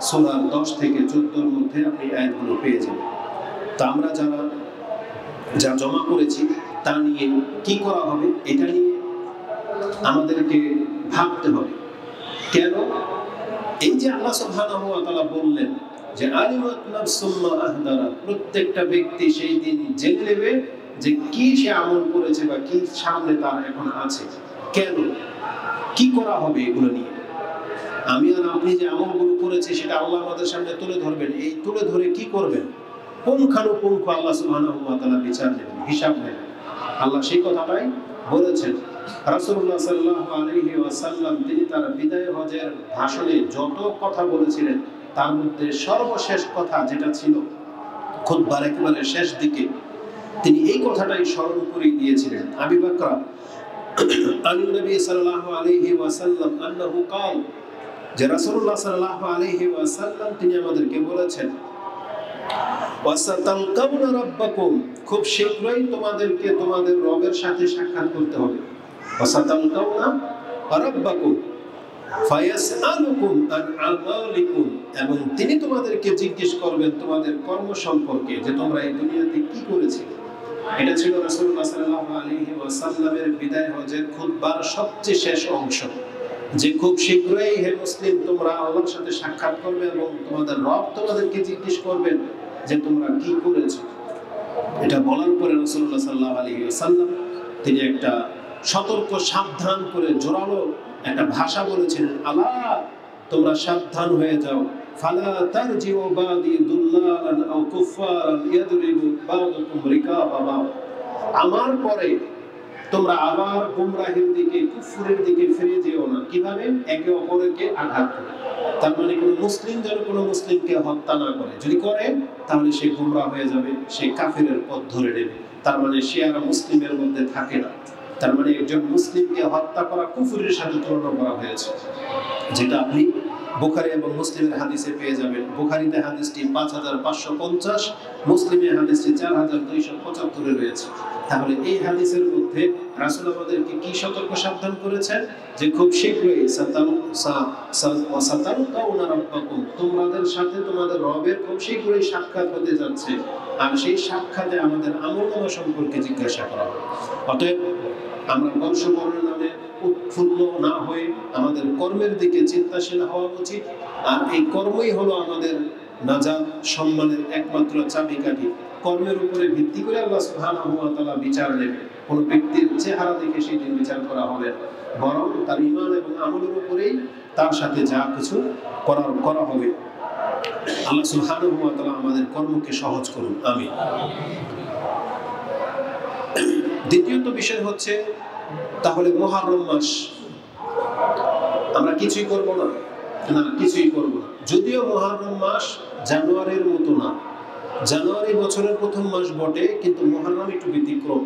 [SPEAKER 1] সূরা 10 থেকে 14 এর মধ্যে আপনি আয়াতগুলো পেয়ে যাবেন। তো আমরা যা জমা করেছি তা নিয়ে কি করা হবে, এটা নিয়ে আমাদেরকে ভাবতে হবে। কেন? এই যে আল্লাহ সুবহানাহু ওয়া তাআলা বললেন যে আলিমাত নাফসুম মা আহদারা, প্রত্যেকটা ব্যক্তি সেই দিন জেনে নেবে যে কি সে আমল করেছে বা কি সামনে তার এখন আছে। কেন? কি করা হবে এগুলো নিয়ে? আমি আর আপনি যে আমলগুলো করেছি সেটা আল্লাহ আমাদের সামনে তুলে ধরবেন। এই তুলে ধরে কি করবেন? পুঙ্খানুপুঙ্খ আল্লাহ সুবহানাহু ওয়া তাআলা বিচার নেবেন, হিসাব নেবেন। আল্লাহ সেই কথাটাই বলেছেন। রাসূলুল্লাহ সাল্লাল্লাহু আলাইহি ওয়াসাল্লাম তিনি তার বিদায় হজের ভাষণে যত কথা বলেছিলেন তার মধ্যে সর্বশেষ কথা যেটা ছিল খুতবার একেবারে শেষ দিকে, তিনি এই কথাটাই স্মরণ করে দিয়েছিলেন। আবু বকর আন নবী সাল্লাল্লাহু আলাইহি ওয়াসাল্লাম আন্নাহু قال, যে রাসূলুল্লাহ সাল্লাল্লাহু আলাইহি ওয়াসাল্লাম তিনি আমাদেরকে বলেছেন ওয়াসাতালকাউনা রাব্বাকুম, খুব শীঘ্রই তোমাদেরকে তোমাদের রবের সাথে সাক্ষাৎ করতে হবে। ওয়াসাতালকাউনা রাব্বাকুম ফায়াসআলুকুম আন আমালিকুম, এবং তিনি তোমাদেরকে জিজ্ঞেস করবেন তোমাদের কর্ম সম্পর্কে, যে তোমরা এই দুনিয়াতে কি করেছিলে। এটা ছিল রাসূলুল্লাহ সাল্লাল্লাহু আলাইহি ওয়াসাল্লামের বিদায় হজের খুতবার সবচেয়ে শেষ অংশ, যে খুব শীঘ্রই হে মুসলিম তোমরা আল্লাহর সাথে সাক্ষাৎ করবে এবং তোমাদের রব তোমাদেরকে জিজ্ঞেস করবেন যে তোমরা কি করেছো। এটা বলার পরে রাসূলুল্লাহ সাল্লাল্লাহু আলাইহি ওয়াসাল্লাম তিনি একটা সতর্ক সাবধান করে জোরালো একটা ভাষা বলেছিলেন, আলা তোমরা সাবধান হয়ে যাও, ফালা তারজিউ বাদি দুল্লালান আও কুফারান ইয়াদরিবু বা'দুকুম রিকাবা বা'দ, আমার পরে তোমরা আবার গুমরাহির দিকে কুফরের দিকে ফিরে যেও না। কিভাবে? একে অপরকে আঘাত করে। তার মানে কোনো মুসলিম যেন কোনো মুসলিমকে হত্যা না করে, যদি করে তাহলে সে গুমরাহ হয়ে যাবে, সে কাফেরের পথ ধরে নেবে, তার মানে সে আর মুসলিমের মধ্যে থাকে না। তার মানে একজন মুসলিমকে হত্যা করা কুফরের সাথে তুলনা করা হয়েছে, যেটা আপনি বুখারী এবং মুসলিমের হাদিসে পেয়ে যাবেন। বুখারীতে হাদিসটি 5550, মুসলিমে হাদিসটি 4275 এ রয়েছে। তাহলে এই হাদিসের মধ্যে রাসূল আমাদেরকে কি সতর্ক সাবধান করেছেন, যে খুব শীঘ্রই সাতালকাউনা রাব্বাকুম, তোমাদের সাথে তোমাদের রবের খুব শীঘ্রই সাক্ষাৎ হতে যাচ্ছে, আর সেই সাক্ষাতে আমাদের আমলনামা সম্পর্কে জিজ্ঞাসা করা হবে। অতএব আমরা বংশবর্ণের নামে উৎফুল্ল না হয়ে আমাদের কর্মের দিকে চিন্তাশীল হওয়া উচিত। আর এই কর্মই হলো আমাদের নাজাত সম্মানের একমাত্র চাবিকাঠি। কর্মের উপরে ভিত্তি করে আল্লাহ সুবহানাহু ওয়া তাআলা বিচার নেবে। কোন ব্যক্তির চেহারা দেখে সেই দিন বিচার করা হবে, বরং তার ঈমান এবং আমলের উপরেই তার সাথে যা কিছু করা হবে। আল্লাহ সুবহানাহু ওয়া তাআলা আমাদের কর্মকে সহজ করুন, আমিন। দ্বিতীয়ত বিষয় হচ্ছে তাহলে মুহররম মাস আমরা কিছুই করব না, কিছুই করব না। যদিও মুহররম মাস জানুয়ারির মতো না, জানুয়ারি বছরের প্রথম মাস বটে, কিন্তু মুহররম একটু ব্যতিক্রম।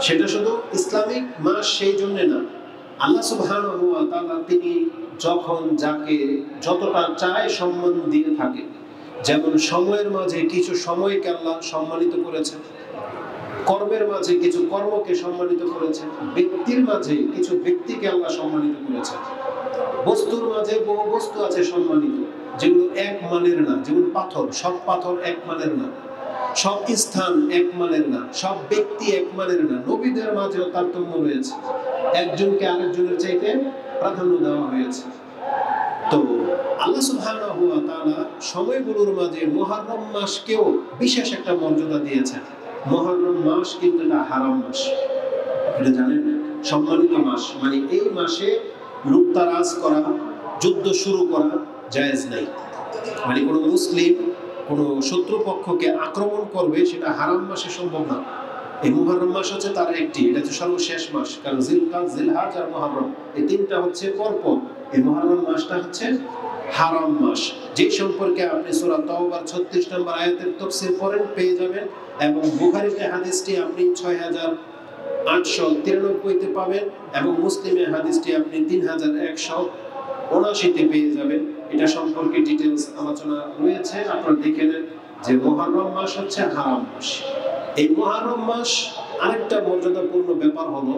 [SPEAKER 1] সেটা শুধু ইসলামিক মাস সেই জন্য না, আল্লাহ সুবহানাহু ওয়া তাআলা তিনি যখন যাকে যতটা চায় সম্মান দিয়ে থাকে। যেমন সময়ের মাঝে কিছু সময়কে আল্লাহ সম্মানিত করেছেন, কর্মের মাঝে কিছু কর্মকে সম্মানিত করেছেন, ব্যক্তির মাঝে কিছু ব্যক্তিকে আল্লাহ সম্মানিত করেছেন, বস্তুর মাঝে বহু বস্তু আছে সম্মানিত, যেগুলো এক মানের না। যেমন পাথর, সব পাথর এক মানের না, সব স্থান এক মানের না, সব ব্যক্তি এক মানের না। নবীদের মাঝেও তারতম্য রয়েছে, একজনকে আরেকজনের চাইতে প্রাধান্য দেওয়া হয়েছে। তো আল্লাহ সুবহানাহু ওয়া তাআলা সময়গুলোর মাঝে মুহররম মাসকেও বিশেষ একটা মর্যাদা দিয়েছেন। মুহররম মাস কিন্তু এটা হারাম মাস, এটা জানেন, সম্মানিত মাস। মানে এই মাসে লুটতারাজ করা, যুদ্ধ শুরু করা জায়েজ নাই। মানে কোনো মুসলিম কোনো শত্রুপক্ষকে আক্রমণ করবে, সেটা হারাম মাসে সম্ভব না। এই মুহররম মাস হচ্ছে তার একটি, এটা হচ্ছে সর্বশেষ মাস, কারণ জিলকাদ, জিলহজ আর মুহররম এই তিনটা হচ্ছে পরপর। এই মুহররম মাসটা হচ্ছে হারাম মাস, যে সম্পর্কে আপনি সূরা তাওবার 36 নম্বর আয়াতের তাফসীর পড়েন পেয়ে যাবেন, এবং বুখারীতে হাদিসটি আপনি 6893 তে পাবেন, এবং মুসলিমে হাদিসটি আপনি 3179 তে পেয়ে যাবেন। এটা সম্পর্কে ডিটেইলস আলোচনা রয়েছে, আপনারা দেখে নেন যে মুহররম মাস হচ্ছে হারাম মাস। এই মুহররম মাস আরেকটা মর্যাদাপূর্ণ ব্যাপার হলো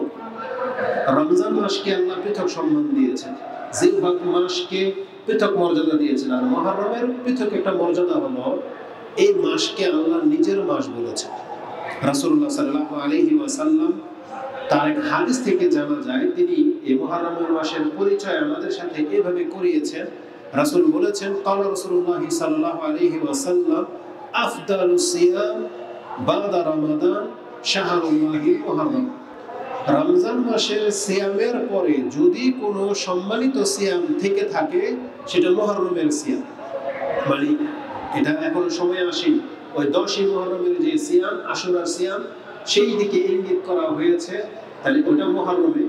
[SPEAKER 1] রমজান মাসকে আল্লাহ পৃথক সম্মান দিয়েছেন, জিলহজ মাসকে পৃথক মর্যাদা দিয়েছেন। আর মুহররমের পৃথক একটা মর্যাদা হলো এই মাসকে আল্লাহ নিজের মাস বলেছেন। রাসূলুল্লাহ সাল্লাল্লাহু আলাইহি ওয়াসাল্লাম তার এক হাদিস থেকে জানা যায়, তিনি এই মুহররমের মাসের পরিচয় আমাদের সাথে এভাবে করিয়েছেন। রাসূল বলেছেন, ক্বালা রাসূলুল্লাহ সাল্লাল্লাহু আলাইহি ওয়াসাল্লাম আফদালুস সিয়াম বাদা রমাদান শাহরুল্লাহিল মুহররম। রমজান মাসের সিয়ামের পরে যদি কোনো সম্মানিত সিয়াম থেকে থাকে সেটা মুহররমের সিয়াম। মানে এটা এখন সময় আসেনি, ওই 10ই মুহররমের যে সিয়াম, আশুরার সিয়াম, সেই দিকে ইঙ্গিত করা হয়েছে, তাহলে ওটা মুহররমে।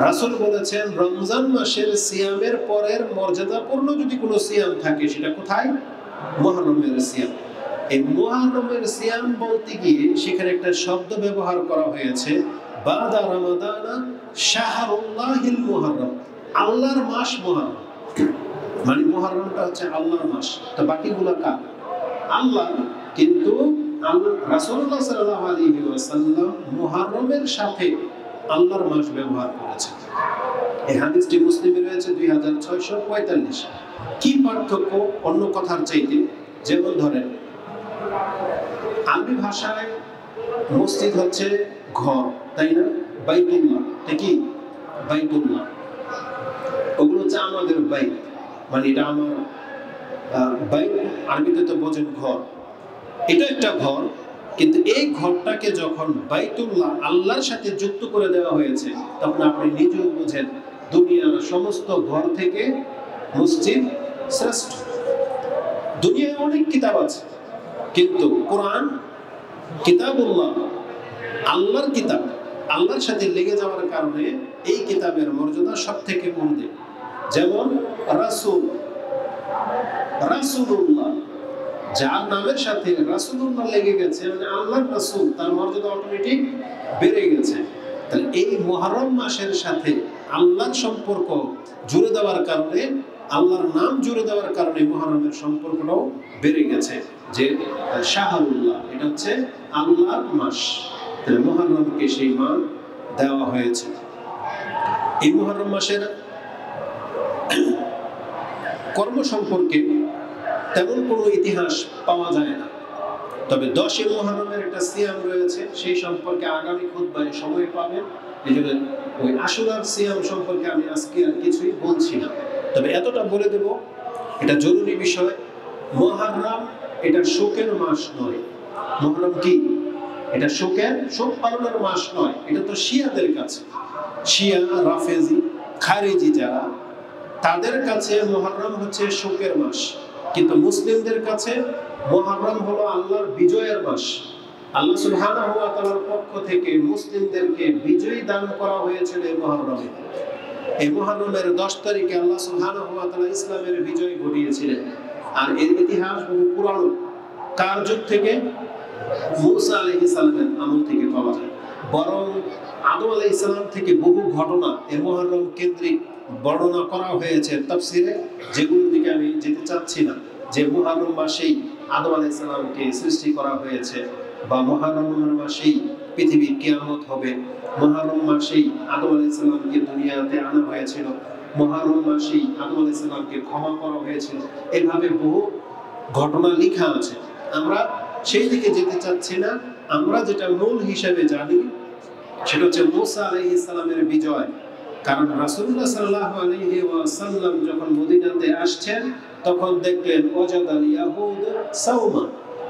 [SPEAKER 1] রাসূল বলেছেন রমজান মাসের সিয়ামের পরের মর্যাদাপূর্ণ যদি কোনো সিয়াম থাকে সেটা কোথায়? মুহররমের সিয়াম। এই মুহররমের সিয়াম বলতে গিয়ে সেখানে একটা শব্দ ব্যবহার করা হয়েছে, বাদা রমাদানা শাহরুল্লাহিল মুহররম, আল্লাহর মাস মুহররম। মানে মুহররমটা হচ্ছে আল্লাহর মাস, তো বাকিগুলো কার? আল্লাহ। কিন্তু রাসূলুল্লাহ সাল্লাল্লাহু আলাইহি ওয়াসাল্লাম মুহররমের সাথে আল্লাহর মাস ব্যবহার করেছেন। এই হাদিসটি মুসলিমে রয়েছে 2645। কি পার্থক্য অন্য কথার চাইতে? যেমন ধরেন আরবি ভাষায় মসজিদ হচ্ছে ঘর, তাই না? বাইতুল্লাহ, কি বাইতুল্লাহ, ওগুলো হচ্ছে আমাদের বাইত, মানে এটা আমার বাইত, আরবিতে তো বোঝেন ঘর। এটা একটা ঘর, কিন্তু এই ঘরটাকে যখন বাইতুল্লাহ আল্লাহর সাথে যুক্ত করে দেওয়া হয়েছে তখন আপনি নিজেও বোঝেন দুনিয়ার সমস্ত ঘর থেকে মসজিদ শ্রেষ্ঠ। দুনিয়ায় অনেক কিতাব আছে, কিন্তু কোরআন কিতাবুল্লাহ, আল্লাহর কিতাব, আল্লাহর সাথে লেগে যাওয়ার কারণে এই কিতাবের মর্যাদা সব থেকে ঊর্ধ্বে। যেমন রাসূল, রাসূলুল্লাহ, যার নামের সাথে রাসূলুল্লাহ লেগে গেছে, মানে আল্লাহর রাসূল, তার মর্যাদা অটোমেটিক বেড়ে গেছে। তাহলে এই মুহররম মাসের সাথে আল্লাহর সম্পর্ক জুড়ে দেওয়ার কারণে, আল্লাহর নাম জুড়ে দেওয়ার কারণে মুহররমের সম্পর্কটাও বেড়ে গেছে, যে শাহরুল্লাহ, এটা হচ্ছে আল্লাহর মাস। তাহলে মুহররমকে সেই মান দেওয়া হয়েছে। এই মুহররম মাসের কর্ম সম্পর্কে তেমন কোনো ইতিহাস পাওয়া যায় না, তবে 10ই মুহররমের একটা সিয়াম রয়েছে, সেই সম্পর্কে আগামী খুতবায় সময় পাবেন। এই জন্য ওই আশুরার সিয়াম সম্পর্কে আমি আজকে আর কিছুই বলছি না, তবে এতটা বলে দেব, এটা জরুরি বিষয়। মুহররম এটা শোকের মাস নয়। মুহররম কি? এটা শোক পালনের মাস নয়। এটা তো শিয়াদের কাছে, শিয়া, রাফেজি, খারেজি যারা, তাদের কাছে মুহররম হচ্ছে শোকের মাস, কিন্তু মুসলিমদের কাছে মুহররম হলো আল্লাহর বিজয়ের মাস। আল্লাহ সুবহানাহু ওয়া তাআলার পক্ষ থেকে মুসলিমদেরকে বিজয় দান করা হয়েছিল এই মুহররমে। এই মুহররমের 10 তারিখে আল্লাহ সুবহানাহু ওয়া তাআলা ইসলামের বিজয় ঘটিয়েছিলেন। আর এর ইতিহাস বহু পুরানো। কার যুগ থেকে? মূসা আলাইহিস সালামের আমল থেকে পাওয়া যায়। বরং আদম আলাইহিস সালাম থেকে বহু ঘটনা এই মুহররম কেন্দ্রিক বর্ণনা করা হয়েছে তাফসীরে, যেগুলোর দিকে আমি যেতে চাচ্ছি না। যে মুহররম মাসেই আদম আলাইহিস সালামকে সৃষ্টি করা হয়েছে, বা মুহররম মাসেই পৃথিবীর কিয়ামত হবে, মুহররম মাসেই আদম আলাইহিস সালামকে দুনিয়াতে আনা হয়েছিল, মুহররম মাসেই আদম আলাইহিস সালামকে ক্ষমা করা হয়েছিল। এভাবে বহু ঘটনা লেখা আছে। আমরা সেই দিকে যেতে চাচ্ছি না। আমরা যেটা মূল হিসেবে জানি সেটা হচ্ছে মূসা আলাইহিস সালামের বিজয়। কারণ রাসূলুল্লাহ সাল্লাল্লাহু আলাইহি ওয়াসাল্লাম যখন মদিনাতে আসছেন তখন দেখলেন ওয়াজাদাল ইয়াহুদ সাওমা,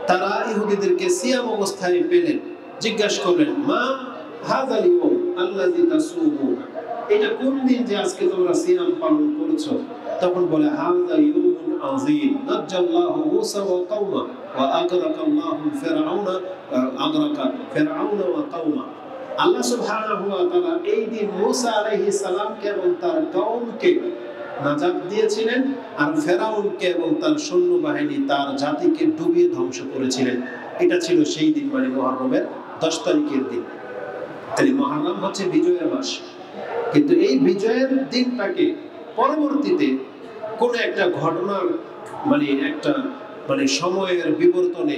[SPEAKER 1] তারা ইহুদিদেরকে সিয়াম অবস্থায় পেলেন। জিজ্ঞাসা করলেন, মা হাযাল ইয়াউম আল্লাযী তাসুমুনা, এটা কোন দিন যে আজকে তোমরা সিয়াম পালন করছো? তখন বলে, হাযা ইয়াউমুন আযীম নাজ্জাল্লাহু মূসা ওয়া কওমা ওয়া আগরাকাল্লাহু ফিরআউনা ওয়া কওমা। আল্লাহ সুবহানাহু ওয়া তাআলা এই দিন মূসা আলাইহিস সালামকে এবং তার কওমকে নাজাত দিয়েছিলেন, আর ফেরাউনকে এবং তার সৈন্যবাহিনী, তার জাতিকে ডুবিয়ে ধ্বংস করেছিলেন। এটা ছিল সেই দিন, মানে মুহররমের 10 তারিখের দিন। তাই মুহররম হচ্ছে বিজয়ের মাস, কিন্তু এই বিজয়ের দিনটাকে পরবর্তীতে কোন একটা ঘটনার মানে সময়ের বিবর্তনে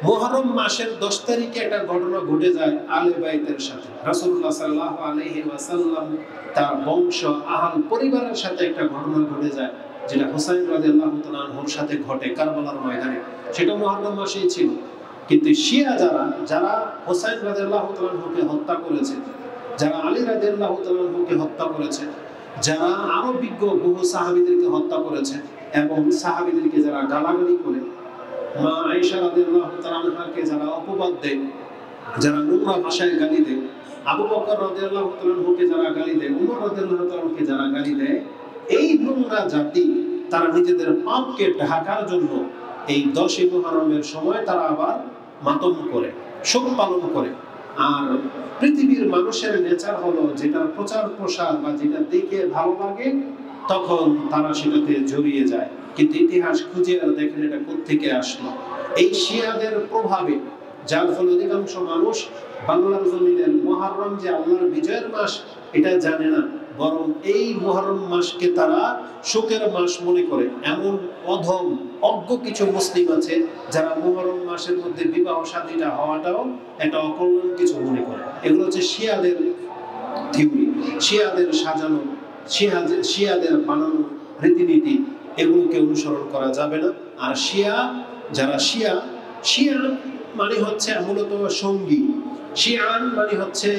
[SPEAKER 1] মুহররম মাসের 10 তারিখে একটা ঘটনা ঘটে যায় আলে বাইতের সাথে। রাসূলুল্লাহ সাল্লাল্লাহু আলাইহি ওয়াসাল্লাম তার বংশ আহল পরিবারের সাথে একটা ঘটনা ঘটে যায়, যেটা হুসাইন রাদিয়াল্লাহু তাআলা আনহুর সাথে ঘটে কারবালার ময়দানে। সেটা মুহররম মাসেই ছিল। কিন্তু শিয়া যারা হুসাইন রাদিয়াল্লাহু তাআলা আনহুকে হত্যা করেছে, যারা আলী রাদিয়াল্লাহু তাআলা আনহুকে হত্যা করেছে, যারা আরো বিজ্ঞ বহু সাহাবীদেরকে হত্যা করেছে এবং সাহাবীদেরকে যারা গালাগালি করে, মা আয়েশা রাদিয়াল্লাহু তাআলা আনহাকে যারা অপবাদ দেয়, যারা নোংরা ভাষায় গালি দেয়, আবু বকর রাদিয়াল্লাহু তাআলা আনহুকে যারা গালি দেয়, উমর রাদিয়াল্লাহু তাআলা আনহুকে যারা গালি দেয়, এই নোংরা জাতি তারা নিজেদের পাপকে ঢাকার জন্য এই 10 মুহররমের সময় তারা আবার মাতম করে, শোক পালন করে। আর পৃথিবীর মানুষের নেচার হলো যেটা প্রচার প্রসার বা যেটা দেখে ভালো লাগে তখন তারা সেটাতে জড়িয়ে যায়। কিন্তু ইতিহাস খুঁজে আর দেখেন এটা কোত্থেকে আসলো। এই শিয়াদের প্রভাবে, যার ফলে অধিকাংশ মানুষ বাংলার জমিনের মুহররম যে আল্লাহর বিজয়ের মাস এটা জানে না, বরং এই মুহররম মাসকে তারা শোকের মাস মনে করে। এমন অধম অজ্ঞ কিছু মুসলিম আছে যারা মুহররম মাসের মধ্যে বিবাহ শাদীটা হওয়াটাও একটা অকল্যাণ কিছু মনে করে। এগুলো হচ্ছে শিয়াদের থিওরি, শিয়াদের সাজানো, শিয়াদের বানানো রীতিনীতি। এগুলোকে অনুসরণ করা যাবে না। আর যারা শিয়া মানে হচ্ছে মূলত সঙ্গী, শিয়ান মানে হচ্ছে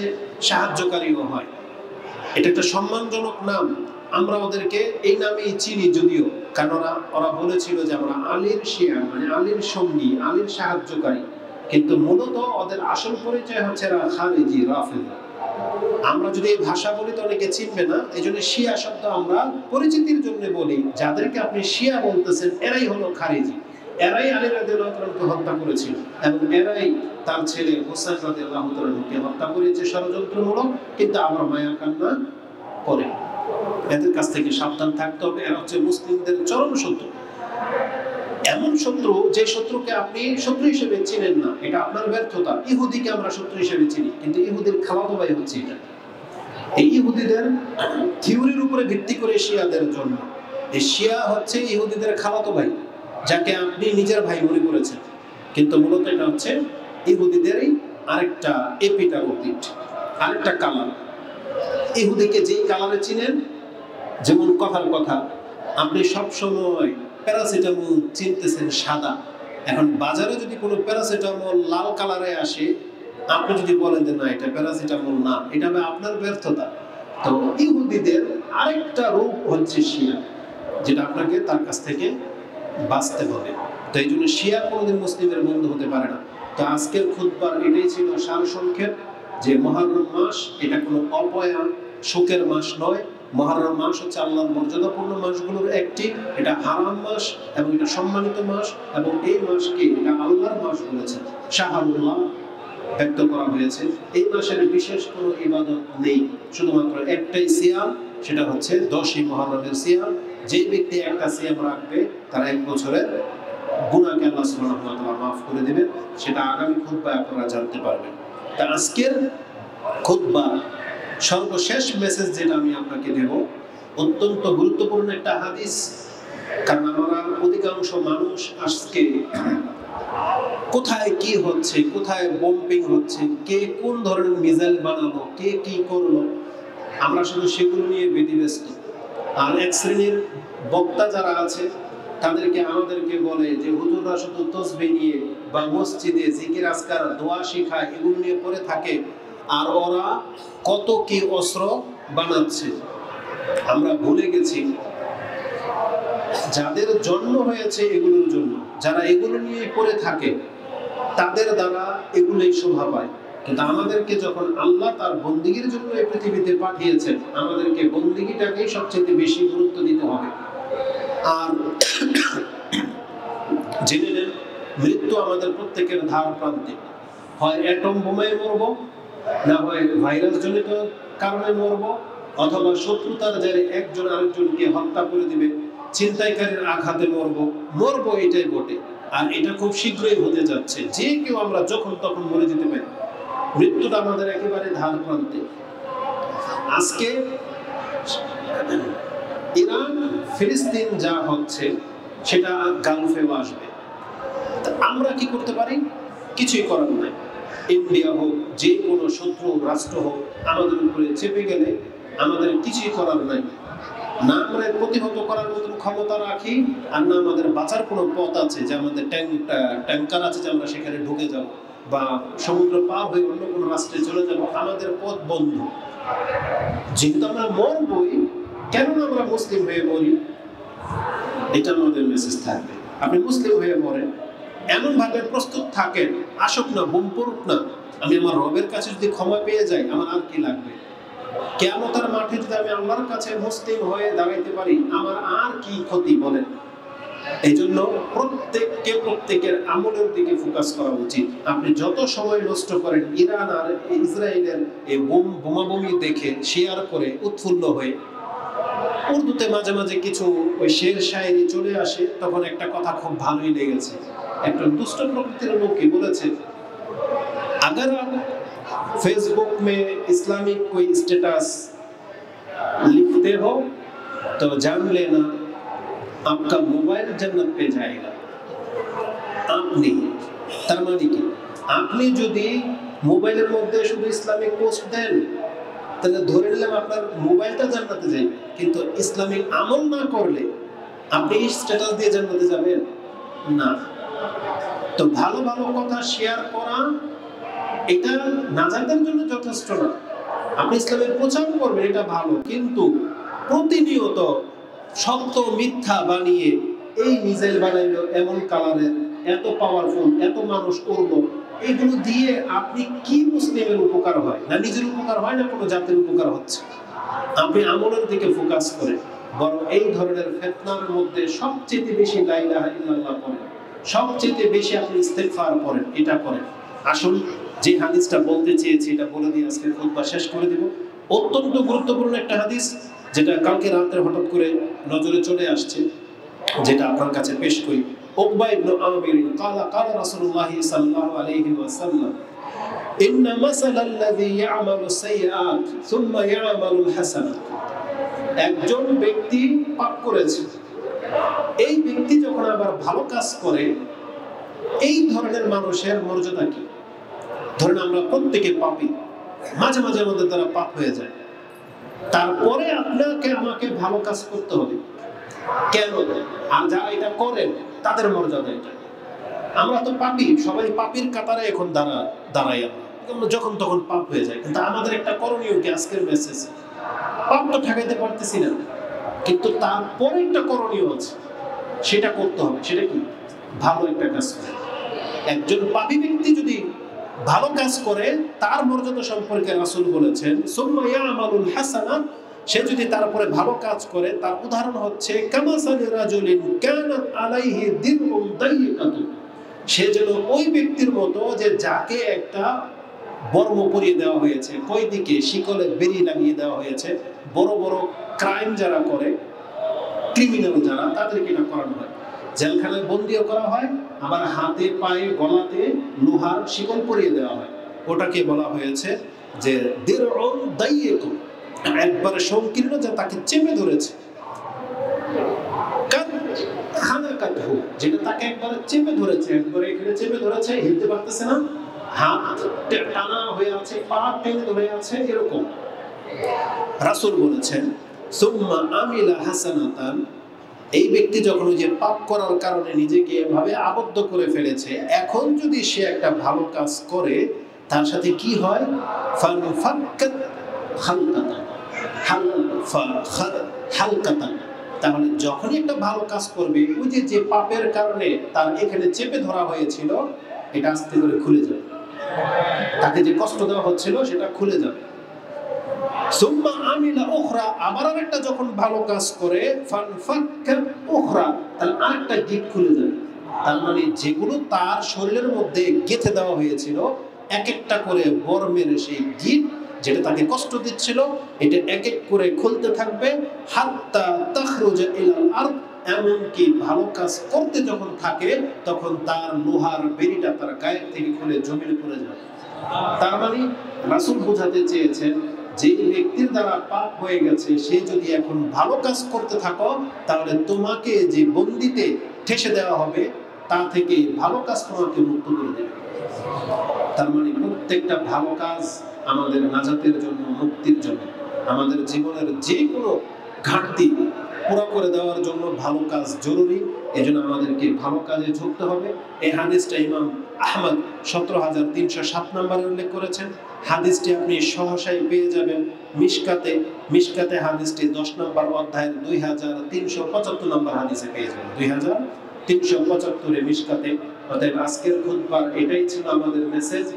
[SPEAKER 1] সাহায্যকারীও হয়। এটা একটা সম্মানজনক নাম। আমরা ওদেরকে এই নামেই চিনি, যদিও কারণ ওরা বলেছিল যে আমরা আলীর শিয়া, মানে আলীর সঙ্গী, আলীর সাহায্যকারী। কিন্তু মূলত ওদের আসল পরিচয় হচ্ছে খারিজি, রাফেজি। আমরা যদি এই ভাষা বলি তো অনেকে চিনবে না, এই জন্য শিয়া শব্দ আমরা পরিচিতির জন্য বলি। যাদেরকে আপনি শিয়া বলতেছেন এরাই হলো খারিজি, এরাই আলী রাদিয়াল্লাহু তাআলাকে হত্যা করেছিল এবং এরাই তার ছেলে হুসাইন রাদিয়াল্লাহু তাআলাকে হত্যা করেছে ষড়যন্ত্রমূলক। কিন্তু আবার মায়া কান্না করে। এদের কাছ থেকে সাবধান থাকতে হবে। এরা হচ্ছে মুসলিমদের চরম শত্রু, এমন শত্রু যে শত্রুকে আপনি শত্রু হিসেবে চিনেন না, এটা আপনার ব্যর্থতা। ইহুদিকে আমরা শত্রু হিসেবে চিনি, কিন্তু ইহুদির খালাতো ভাই হচ্ছে এটা। এই ইহুদিদের থিওরির উপরে ভিত্তি করে শিয়াদের জন্ম। এই শিয়া হচ্ছে ইহুদিদের খালাতো ভাই, যাকে আপনি নিজের ভাই মনে করেছেন, কিন্তু মূলত এটা হচ্ছে ইহুদিদেরই আরেকটা এপিটাগোপিট, আরেকটা কালার। ইহুদিকে যেই কালারে চিনেন, যেমন কথার কথা আপনি সবসময় প্যারাসিটামল চিনতেছেন সাদা, এখন বাজারে যদি কোনো প্যারাসিটামল লাল কালারে আসে, আপনি যদি বলেন যে না এটা প্যারাসিটামল না, এটা হবে আপনার ব্যর্থতা। তো ইহুদিদের আরেকটা রূপ হচ্ছে শিয়া, যেটা আপনাকে তার কাছ থেকে বাঁচতে হবে। তো এই জন্য শিয়া কোনোদিন মুসলিমের বন্ধু হতে পারে না। তো আজকের খুতবার এটাই ছিল সারসংক্ষেপ, যে মুহররম মাস এটা কোনো অপয়া শোকের মাস নয়। মুহররম মাস হচ্ছে আল্লাহর মর্যাদাপূর্ণ মাসগুলোর একটি, এটা হারাম মাস এবং এটা সম্মানিত মাস, এবং এই মাসকে এটা আল্লাহর মাস বলেছেন, শাহরুল্লাহ ব্যক্ত করা হয়েছে। এই মাসের বিশেষ কোনো ইবাদত নেই, শুধুমাত্র একটাই সিয়াম, সেটা হচ্ছে 10ই মুহররমের সিয়াম। যে ব্যক্তি একটা সিয়াম রাখবে তার 1 বছরের গুনাহকে আল্লাহ সুবহানাহু ওয়া তাআলা মাফ করে দিবেন। সেটা আগামী খুতবায় আপনারা জানতে পারবেন। তা আজকের খুতবা সর্বশেষ মেসেজ যেটা আমি আপনাকে দেব, অত্যন্ত গুরুত্বপূর্ণ একটা হাদিস। কারণ আমরা অধিকাংশ মানুষ আজকে কোথায় কি হচ্ছে, কোথায় বম্পিং হচ্ছে, কে কোন ধরনের মিসাইল বানালো, কে কি করলো, আমরা শুধু সেগুলো নিয়ে ব্যতিব্যস্ত। আর এক শ্রেণীর বক্তা যারা আছে তাদেরকে আমাদেরকে বলে যে হুজুররা শুধু তাসবিহ নিয়ে বা মসজিদে জিকির আজকার দোয়া শিখায়, এগুলো নিয়ে পড়ে থাকে, আর ওরা কত কি অস্ত্র বানাচ্ছে। আমরা ভুলে গেছি যাদের জন্ম হয়েছে এগুলোর জন্য, যারা এগুলো নিয়ে পড়ে থাকে তাদের দ্বারা এগুলোই শোভা পায়। কিন্তু আমাদেরকে যখন আল্লাহ তার বন্দিগির জন্য এই পৃথিবীতে পাঠিয়েছেন, আমাদেরকে বন্দিগিটাকেই সবচেয়ে বেশি গুরুত্ব দিতে হবে। আর জেনে নেন, মৃত্যু আমাদের প্রত্যেকের ধার প্রান্তে। হয় অ্যাটম বোমায় মরবো, না হয় ভাইরাস জনিত কারণে মরবো, অথবা শত্রুতার জেরে একজন আরেকজনকে হত্যা করে দিবে, ছিনতাইকারীর আঘাতে মরবো, এটাই বটে। আর এটা খুব শীঘ্রই হতে যাচ্ছে, যে কেউ আমরা যখন তখন মরে যেতে পারি। মৃত্যুটা আমাদের একেবারে ধার প্রান্তে। আজকে ইরান ফিলিস্তিন যা হচ্ছে সেটা গালফেও আসবে। আমরা কি করতে পারি? কিছুই করার নাই। ইন্ডিয়া হোক, যে কোনো শত্রু রাষ্ট্র হোক, আমাদের উপরে চেপে গেলে আমাদের কিছুই করার নাই। না আমরা প্রতিহত করার মতন ক্ষমতা রাখি, আর না আমাদের বাঁচার কোনো পথ আছে যে আমাদের ট্যাঙ্কার আছে যে আমরা সেখানে ঢুকে যাব বা সমুদ্র পার হয়ে অন্য কোনো রাষ্ট্রে চলে যাব। আমাদের পথ বন্ধ। যেহেতু আমরা মরবই, কেন আমরা মুসলিম হয়ে মরি? এটা আমাদের মেসেজ থাকবে। আপনি মুসলিম হয়ে মরেন, এমন ভাবে প্রস্তুত থাকেন, আসুক না, বুম পড়ুক না, আমি আমার রবের কাছে যদি ক্ষমা পেয়ে যাই, আমার আর কি লাগবে? কিয়ামতের মাঠে যদি আমি আল্লাহর কাছে মুসলিম হয়ে দাঁড়াইতে পারি, আমার আর কি ক্ষতি বলেন? এই জন্য প্রত্যেকের আমলের দিকে ফোকাস করা উচিত। আপনি যত সময় নষ্ট করেন ইরান আর ইসরায়েলের এই বোমাবমি দেখে, শেয়ার করে, উৎফুল্ল হয়ে, উর্দুতে মাঝে মাঝে কিছু ওই শের শায়েরি চলে আসে, তখন একটা কথা খুব ভালোই লেগেছে। একটা দুষ্ট প্রকৃতির লোকই বলেছে, अगर आप फेसबुक में इस्लामिक कोई स्टेटस लिखते हो तो जान लेना आपका मोबाइल जन्नत पे जाएगा। আপনি, তার মানে কি, আপনি যদি মোবাইলের মধ্যে শুধু ইসলামিক পোস্ট দেন, তাহলে ধরে নিলাম আপনার মোবাইলটা জান্নাতে যাবে, কিন্তু ইসলামিক আমল না করলে আপনি স্ট্যাটাস দিয়ে জান্নাতে যাবেন না। তো ভালো ভালো কথা শেয়ার করা এটা নাজাতের জন্য যথেষ্ট না। আপনি ইসলামের প্রচার করবেন, এটা ভালো, কিন্তু প্রতিনিয়ত সত্য মিথ্যা বানিয়ে, এই মিসাইল বানাইলো এমন কালারের, এত পাওয়ারফুল, এত মানুষ করলো, এগুলো দিয়ে আপনি কি মুসলিমের উপকার হয়? না নিজের উপকার হয়, না কোনো জাতির উপকার হচ্ছে? আপনি আমলের দিকে ফোকাস করেন। বরং এই ধরনের ফিতনার মধ্যে সবচেয়ে বেশি লা ইলাহা ইল্লাল্লাহ পড়েন, সবচেয়ে বেশি আপনি ইস্তেগফার করেন, এটা করেন। আসুন, যে হাদিসটা বলতে চেয়েছি এটা বলে দিয়ে আজকে খুতবা শেষ করে দিব। অত্যন্ত গুরুত্বপূর্ণ একটা হাদিস, যেটা কালকে রাতে হঠাৎ করে নজরে চলে আসছে, যেটা আপনার কাছে পেশ করি। উকবা ইবনে আমির قال قال رسول الله صلى الله عليه وسلم ان مثل الذي يعمل السيئات ثم يعمل الحسنات। একজন ব্যক্তি পাপ করেছে, এই ব্যক্তি যখন আবার ভালো কাজ করে, এই ধরনের মানুষের মর্যাদা কি? ধরেন আমরা প্রত্যেকে পাপী, মাঝে মাঝে আমাদের দ্বারা পাপ হয়ে যায়, তারপরে আপনাকে আমাকে ভালো কাজ করতে হবে কেন? আর যারা এটা করেন তাদের মর্যাদা এটা। আমরা তো পাপী, সবাই পাপীর কাতারে এখন দাঁড়াই আমরা যখন তখন পাপ হয়ে যায়, কিন্তু আমাদের একটা করণীয় কি? আজকের মেসেজ, পাপ তো ঠেকাইতে পারতেছি না, কিন্তু তারপরে একটা করণীয় আছে, সেটা করতে হবে। সেটা কি? ভালো একটা কাজ করে। একজন পাপী ব্যক্তি যদি ভালো কাজ করে, তার মর্যাদা সম্পর্কে রাসূল বলেছেন সুম্মা ইয়ামালুল হাসানাত, সে যদি তারপরে ভালো কাজ করে, তার উদাহরণ হচ্ছে কামাসালি রাজুলিন কানাত আলাইহি দিরউন দাইয়িকাতুন, সে যেন ওই ব্যক্তির মতো যে যাকে একটা বর্ম পরিয়ে দেওয়া হয়েছে, কই দিকে শিকলে বেরি লাগিয়ে দেওয়া হয়েছে। বড় বড় ক্রাইম যারা করে, ক্রিমিনাল যারা, তাদেরকে এটা করানো হয়, জেলখানায় বন্দিও করা হয়, আবার হাতে পায়ে গলাতে লোহার শিকল পরিয়ে দেওয়া হয়। ওটাকে বলা হয়েছে যে দিরউন দাইয়িকুন, একবারে সংকীর্ণ, যা তাকে চেপে ধরেছে। খানাকাতহু, যেটা তাকে একবারে চেপে ধরেছে, একবারে এখানে চেপে ধরেছে, হিলতে পারতেছে না, হাত টানা হয়ে আছে, পা টেনে ধরে আছে, এরকম। রাসূল বলেছেন সুম্মা আমিলা হাসানাতান, এই ব্যক্তি যখন ওই যে পাপ করার কারণে নিজেকে এভাবে আবদ্ধ করে ফেলেছে, এখন যদি সে একটা ভালো কাজ করে, তার সাথে কি হয়? ফানফাক্কাত হালকাতান, হালকাতান, তাহলে যখনই একটা ভালো কাজ করবে, ওই যে পাপের কারণে তার এখানে চেপে ধরা হয়েছিল, এটা আস্তে করে খুলে যাবে। তাকে যে কষ্ট দেওয়া হচ্ছিল সেটা খুলে যাবে। সুম্মা আমিলা উখরা, আবার আরেকটা যখন ভালো কাজ করে, ফানফাক্কাত উখরা, তাহলে আরেকটা গিট খুলে যাবে। তার মানে যেগুলো তার শরীরের মধ্যে গেঁথে দেওয়া হয়েছিল, এক একটা করে বর্মের সেই গিট, যেটা তাকে কষ্ট দিচ্ছিল, এটা এক এক করে খুলতে থাকবে, হাত্তা তাখরুজা ইলাল আরদ, এমনকি ভালো কাজ করতে যখন থাকে, তখন তার লোহার বেড়িটা তার গায়ের থেকে খুলে জমিনে পড়ে যাবে। তার মানে রাসূল বোঝাতে চেয়েছেন, যে ব্যক্তির দ্বারা পাপ হয়ে গেছে, সে যদি এখন ভালো কাজ করতে থাকো, তাহলে তোমাকে যে বন্দিতে ঠেসে দেওয়া হবে, তা থেকে ভালো কাজ তোমাকে মুক্ত করে দেবে। তার মানে প্রত্যেকটা ভালো কাজ আমাদের নাজাতের জন্য, মুক্তির জন্য, আমাদের জীবনের যে কোনো ঘাটতি পুরো করে দেওয়ার জন্য ভালো কাজ জরুরি। এজন্য আমাদেরকে ভালো কাজে ঝুঁকতে হবে। এই হাদিসটা ইমাম আহমদ 17,307 নম্বরে উল্লেখ করেছেন। হাদিসটি আপনি সহসাই পেয়ে যাবেন মিশকাতে হাদিসটি 10 নম্বর অধ্যায়ের 2375 নম্বর হাদিসে পেয়ে যাবেন। 2375 মিশকাতে। অতএব আজকের খুতবার এটাই ছিল আমাদের মেসেজ,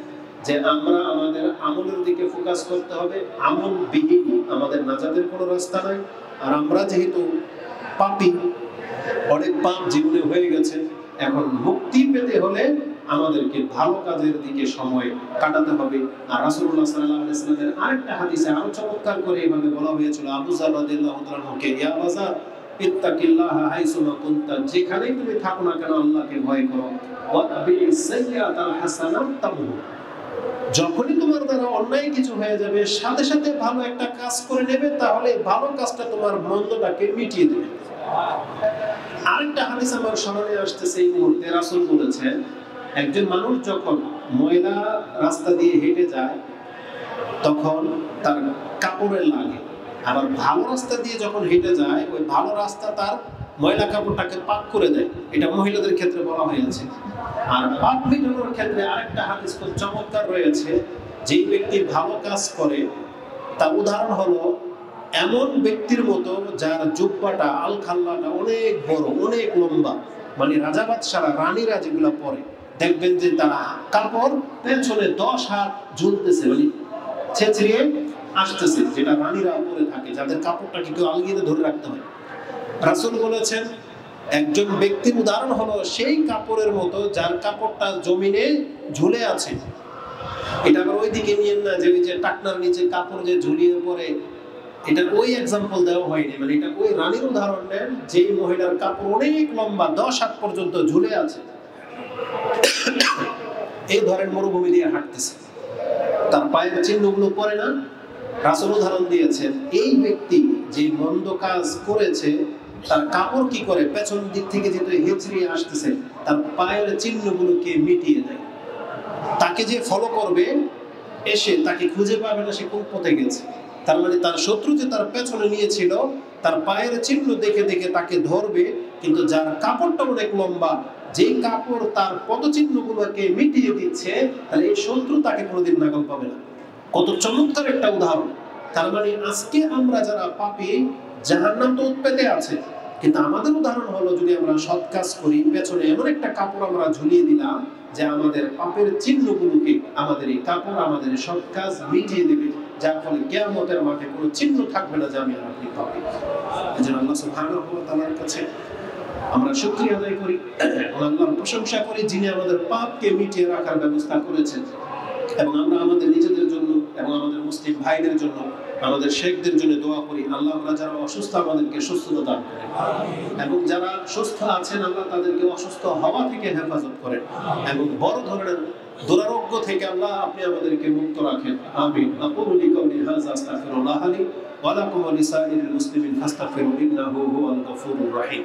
[SPEAKER 1] যে আমরা আমাদের আমলের দিকে ফোকাস করতে হবে। আমল বিহীন আমাদের নাজাতের কোনো রাস্তা নাই। আর আমরা যেহেতু পাপী, অনেক পাপ জীবনে হয়ে গেছে, এখন মুক্তি পেতে হলে আমাদেরকে ভালো কাজের দিকে সময় কাটাতে হবে। আর রাসূলুল্লাহ সাল্লাল্লাহু আলাইহি ওয়াসাল্লামের আরেকটা হাদিসে আরো চমৎকার করে এভাবে বলা হয়েছিল, আবু যার রাদিয়াল্লাহু তাআলা কে, ইয়া বাজার ইত্তাকিল্লাহা হাইসুমা কুনতা, যেখানেই তুমি থাকো না কেন আল্লাহকে ভয় করো। ওয়াতবিস সাইয়্যাতাল হাসানাত তামহু, যখনই তোমার দ্বারা অন্যায় কিছু হয়ে যাবে সাথে সাথে ভালো একটা কাজ করে নেবে, তাহলে ভালো কাজটা তোমার মন্দটাকে মিটিয়ে দেবে। আরেকটা হাদিস আমার স্মরণে আসতেছে এই মুহূর্তে। রাসূল বলেছেন, একজন মানুষ যখন ময়লা রাস্তা দিয়ে হেঁটে যায় তখন তার কাপড়ে লাগে, আবার ভালো রাস্তা দিয়ে যখন হেঁটে যায় ওই ভালো রাস্তা তার ময়লা কাপড়টাকে পাক করে দেয়। এটা মহিলাদের ক্ষেত্রে বলা হয়েছে। আর পাপ মিটানোর ক্ষেত্রে আরেকটা হাদিস খুব চমৎকার রয়েছে। যেই ব্যক্তি ভালো কাজ করে তার উদাহরণ হলো এমন ব্যক্তির মতো যার জুব্বাটা আল খাল্লাটা অনেক বড়, অনেক লম্বা, মানে রাজা বাদশারা রানীরা যেগুলো পরে দেখবেন যে তারা কাপড় পেছনে 10 হাত ঝুলতেছে, মানে ছেঁচড়িয়ে আসতেছে, যেটা রানীরা পরে থাকে, যাদের কাপড়টাকে কেউ আলগিয়ে ধরে রাখতে হয়। রাসূল বলেছেন একজন ব্যক্তির উদাহরণ হলো সেই কাপড়ের মতো যার কাপড়টা জমিনে ঝুলে আছে। এটা আবার ওইদিকে নিয়েন না যে ওই যে টাকনার নিচে কাপড় যে ঝুলিয়ে পরে, এটা ওই এক্সাম্পল দেওয়া হয়নি, মানে এটা ওই রানীর উদাহরণ নেন যেই মহিলার কাপড় অনেক লম্বা 10 হাত পর্যন্ত ঝুলে আছে। এই ধরেন মরুভূমি দিয়ে হাঁটতেছে, তার পায়ের চিহ্নগুলো পড়ে না। রাসূল উদাহরণ দিয়েছেন এই ব্যক্তি যে মন্দ কাজ করেছে তার কাপড় কি করে পেছন দিক থেকে যেটা হেঁচড়িয়ে আসতেছে তার পায়ের চিহ্নগুলোকে মিটিয়ে দেয়। তাকে যে ফলো করবে এসে তাকে খুঁজে পাবে না সে কোন পথে গেছে। তার মানে তার শত্রু যে তার পেছনে নিয়েছিল তার পায়ের চিহ্ন দেখে দেখে তাকে ধরবে, কিন্তু যার কাপড়টা অনেক লম্বা, যেই কাপড় তার পদচিহ্নগুলোকে মিটিয়ে দিচ্ছে, তাহলে এই শত্রু তাকে কোনোদিন নাগাল পাবে না। কত চমৎকার একটা উদাহরণ। তার মানে আজকে আমরা যারা পাপী, জাহান্নাম তো উৎপেতে আছে, কিন্তু আমাদের উদাহরণ হলো যদি আমরা সৎ কাজ করি, পেছনে এমন একটা কাপড় আমরা ঝুলিয়ে দিলাম যে আমাদের পাপের চিহ্নগুলোকে, আমাদের এই কাপড় আমাদের সৎ কাজ মিটিয়ে দেবে, যার ফলে কিয়ামতের মাঠে কোনো চিহ্ন থাকবে না যে আমি আর আপনি পাপী। এজন্য আল্লাহ সুবহানাহু ওয়া তাআলার কাছে আমরা শুকরিয়া আদায় করি, আল্লাহর প্রশংসা করি যিনি আমাদের পাপকে মিটিয়ে রাখার ব্যবস্থা করেছেন। এবং আমরা আমাদের নিজেদের জন্য এবং আমাদের মুসলিম ভাইদের জন্য, আমাদের শেখদের জন্য দোয়া করি আল্লাহ যারা অসুস্থ আমাদেরকে সুস্থতা দান করেন, এবং যারা সুস্থ আছেন আল্লাহ তাদেরকে অসুস্থ হওয়া থেকে হেফাজত করেন, এবং বড় ধরনের দুরারোগ্য থেকে আল্লাহ আপনি আমাদেরকে মুক্ত রাখেন। আমিন। আকুলু লিকাউলি হাযা আস্তাগফিরুল্লাহ লি ওয়া লাকুম ওয়া লিসাইরিল মুসলিমিন ফাস্তাগফিরু ইন্নাহু হুয়াল গফুরুর রহিম।